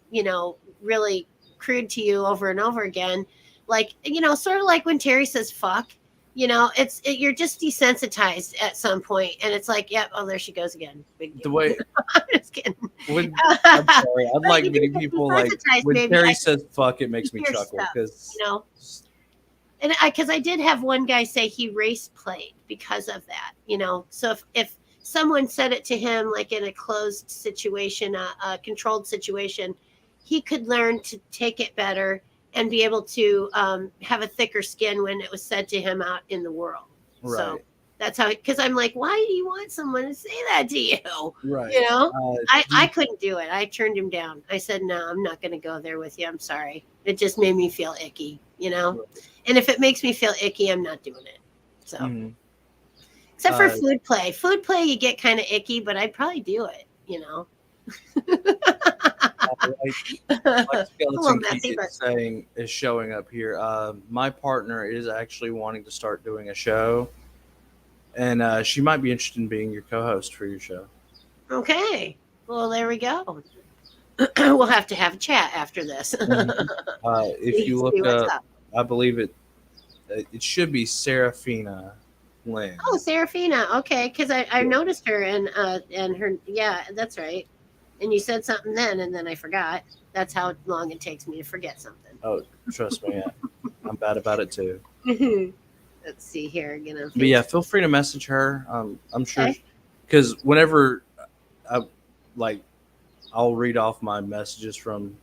really crude to you over and over again, like sort of like when Terry says fuck. You're just desensitized at some point, and it's like, yep, oh, there she goes again. Big the deal. way I'm just kidding. when I'm sorry, I'd But like you do many get people like desensitized, when maybe. Terry says "fuck," it makes me Hear chuckle stuff, because you know. And because I did have one guy say he race played because of that. So if someone said it to him like in a closed situation, a controlled situation, he could learn to take it better and be able to have a thicker skin when it was said to him out in the world. So right, that's how. Because I'm like, why do you want someone to say that to you? right. You know, I Do I you, couldn't do it. I turned him down. I said, no, I'm not going to go there with you. I'm sorry. It just made me feel icky. And if it makes me feel icky, I'm not doing it. So, mhm. except for uh, food play. Food play, you get kind of icky, but I'd probably do it. like like It's a little Skeleton Key messy, but is saying is showing up here. My partner is actually wanting to start doing a show, and she might be interested in being your co-host for your show. okay. Well, there we go. We'll have to have a chat after this. Mhm. If you See look what's up, up. I believe it should be Serafina Lynn. Oh, Serafina. Okay, because I Yeah. noticed her and her. Yeah, that's right. And you said something then, and then I forgot. That's how long it takes me to forget something. Oh, trust me, I'm bad about it too. Let's see here again on But yeah, Facebook. feel free to message her. I'm sure Okay. because whenever I like, I'll read off my messages from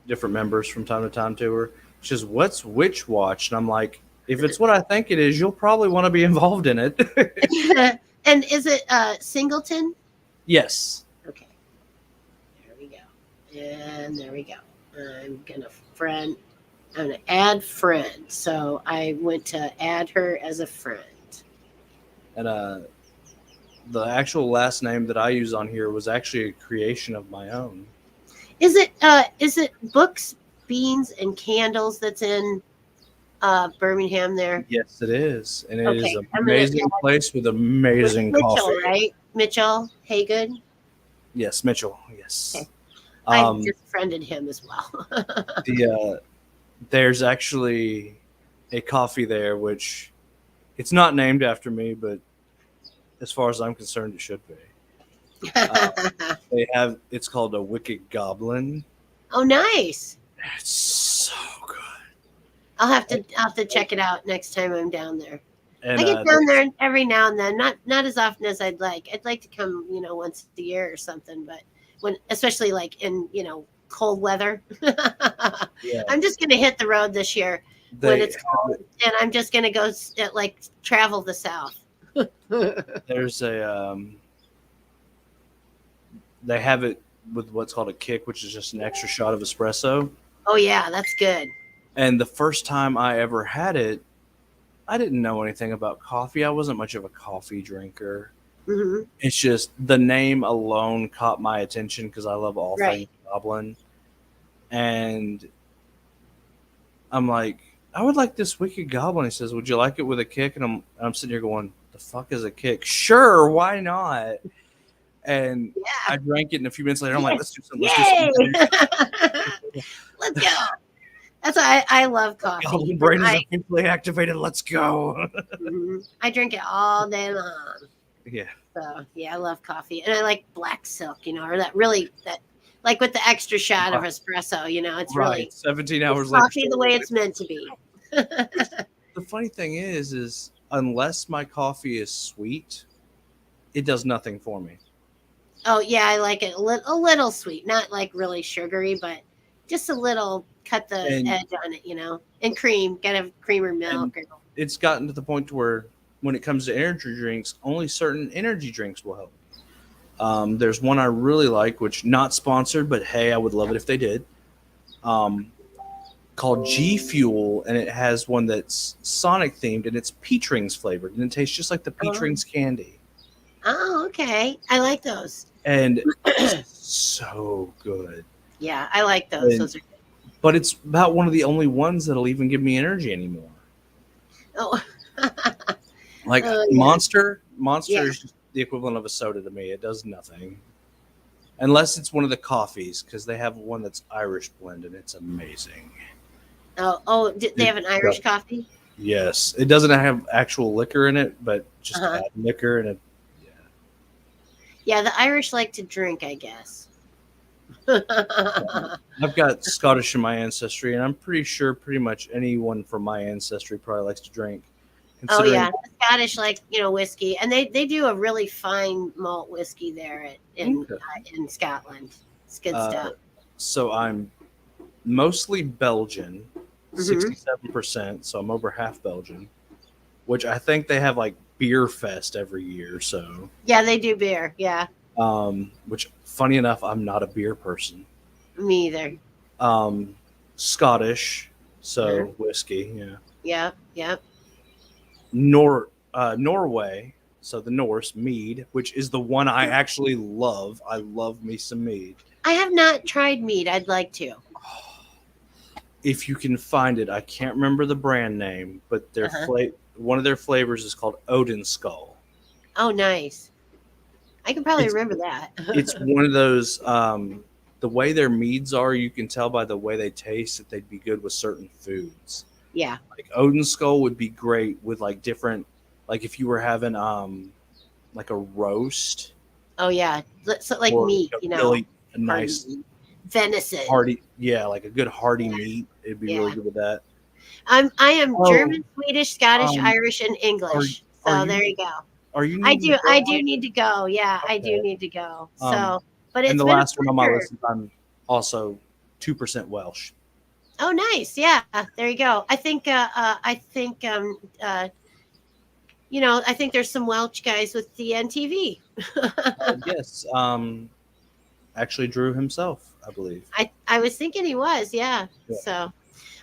different members from time to time to her. She says, "What's Witch Watch?" And I'm like, "If it's what I think it is, you'll probably want to be involved in it." And is it Singleton? Yes. Okay. There we go. And there we go. I'm gonna friend. I'm gonna add friend. So I went to add her as a friend. And the actual last name that I use on here was actually a creation of my own. Is it books, beans, and candles that's in Birmingham there? Yes, it is, and it is Okay, an I'm gonna amazing place with with amazing Mitchell, coffee. right? Mitchell Haygood. Yes, Mitchell. Okay, Yes. I Um, just friended him as well. there's actually a coffee there, which it's not named after me, but as far as I'm concerned, it should be. Uh, they have it's called a Wicked Goblin. Oh, nice. It's so good. I'll have to check it out next time I'm down there. And I get down there every now and then, not as often as I'd like. I'd like to come, once a year or something, but when especially like in, cold weather. yeah, I'm just going to hit the road this year when they it's cold, and I'm just going to go like travel the south. there's a they have it with what's called a kick, which is just an extra shot of espresso. Oh yeah, that's good. And the first time I ever had it, I didn't know anything about coffee. I wasn't much of a coffee drinker. Hmm. It's just the name alone caught my attention because I love all Right. things Goblin. And I'm like, I would like this Wicked Goblin. He says, "Would you like it with a kick?" And I'm sitting here going, "The fuck is a kick?" Sure, why not? And Yeah. I drank it, and a few minutes later, I'm like, Yes. "Let's do something. Let's do Yay! something." Let's go. That's why I love coffee. Goblin brain is officially activated. Let's go. I drink it all day long. Yeah, So yeah, I love coffee, and I like black silk. Or that like with the extra shot of espresso. It's right. really 17 it's hours later. coffee the way it's meant to be. The funny thing is unless my coffee is sweet, it does nothing for me. Oh yeah, I like it a little sweet, not like really sugary, but just a little. Cut the And edge on it, and cream. Gotta have cream or and milk. it's gotten to the point to where when it comes to energy drinks, only certain energy drinks will help. There's one I really like, which not sponsored, but hey, I would love it if they did. Um, called G Fuel, and it has one that's Sonic themed, and it's peach rings flavored, and it tastes just like the peach Oh, rings candy, oh, okay. I like those. and it's so good. Yeah, I like those. And, Those are good. but it's about one of the only ones that'll even give me energy anymore. Oh, Like oh yeah, Monster yeah. is just the equivalent of a soda to me. It does nothing unless it's one of the coffees because they have one that's Irish blend and it's amazing. Oh, they It have an Irish coffee? Yes, it doesn't have actual liquor in it, but just Uh-huh. add liquor and it. Yeah, Yeah, the Irish like to drink, I guess. I've got Scottish in my ancestry, and I'm pretty sure pretty much anyone from my ancestry probably likes to drink. Oh Considering, yeah, the Scottish like whiskey, and they do a really fine malt whiskey there okay. in Scotland. It's good uh, stuff. so I'm mostly Belgian, Hmm. 67%. So I'm over half Belgian, which I think they have like beer fest every year. So, Yeah, they do beer. Yeah, which funny enough, I'm not a beer person. me either. Um, Scottish, Uh-huh. so whiskey. Yeah. Yep, yep. Norway, so the Norse mead, which is the one I actually love. I love me some mead. I have not tried mead. I'd like to. If you can find it, I can't remember the brand name, but Uh-huh. one of their flavors is called Odin Skull. Oh, nice. I can probably It's remember it's that. one of those. The way their meads are, you can tell by the way they taste that they'd be good with certain foods. Yeah. Like Odin Skull would be great with like different, like if you were having like a roast Oh, yeah. So, like or meat, really a hearty nice meat. Venison. hearty, yeah, like a good hearty meat. It'd be really Yeah. good with that. I am Oh, German, Swedish, Scottish, um, Irish, and are English. are So you there need, you go. are you needing to I go? do need to go. Yeah, I do Okay. need to go. Um, So, but and it's the been a last one on my pleasure. list is I'm also 2% Welsh. Oh, nice. Yeah, there you go. I think there's some Welsh guys with the NTV. Yes, actually Drew himself, I believe. I was thinking he was. Yeah. Yeah. So,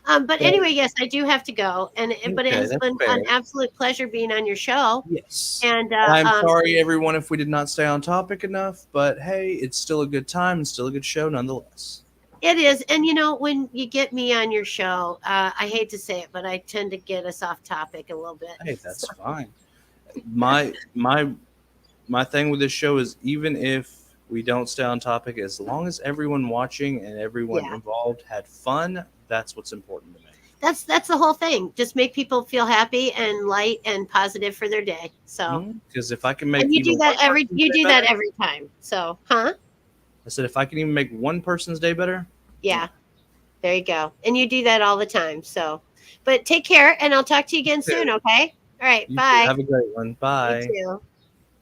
but So, anyway, yes, I do have to go, but it okay, has that's been fair. an absolute pleasure being on your show. Yes. And And I'm sorry, everyone, if we did not stay on topic enough, but hey, it's still a good time and still a good show nonetheless. it is, and when you get me on your show, I hate to say it, but I tend to get us off topic a little bit. Hey, that's fine. My my my thing with this show is even if we don't stay on topic, as long as everyone watching and everyone Yeah, involved had fun, that's what's important to me. that's the whole thing. Just make people feel happy and light and positive for their day. So, Because if I can make and even one person's you day do that better, every time. So, huh? I said if I can even make one person's day better, Yeah, there you go. And you do that all the time. So, but take care, and I'll talk to you again soon. okay. Okay. All right. You too. Bye. Have a great one. You Bye. too.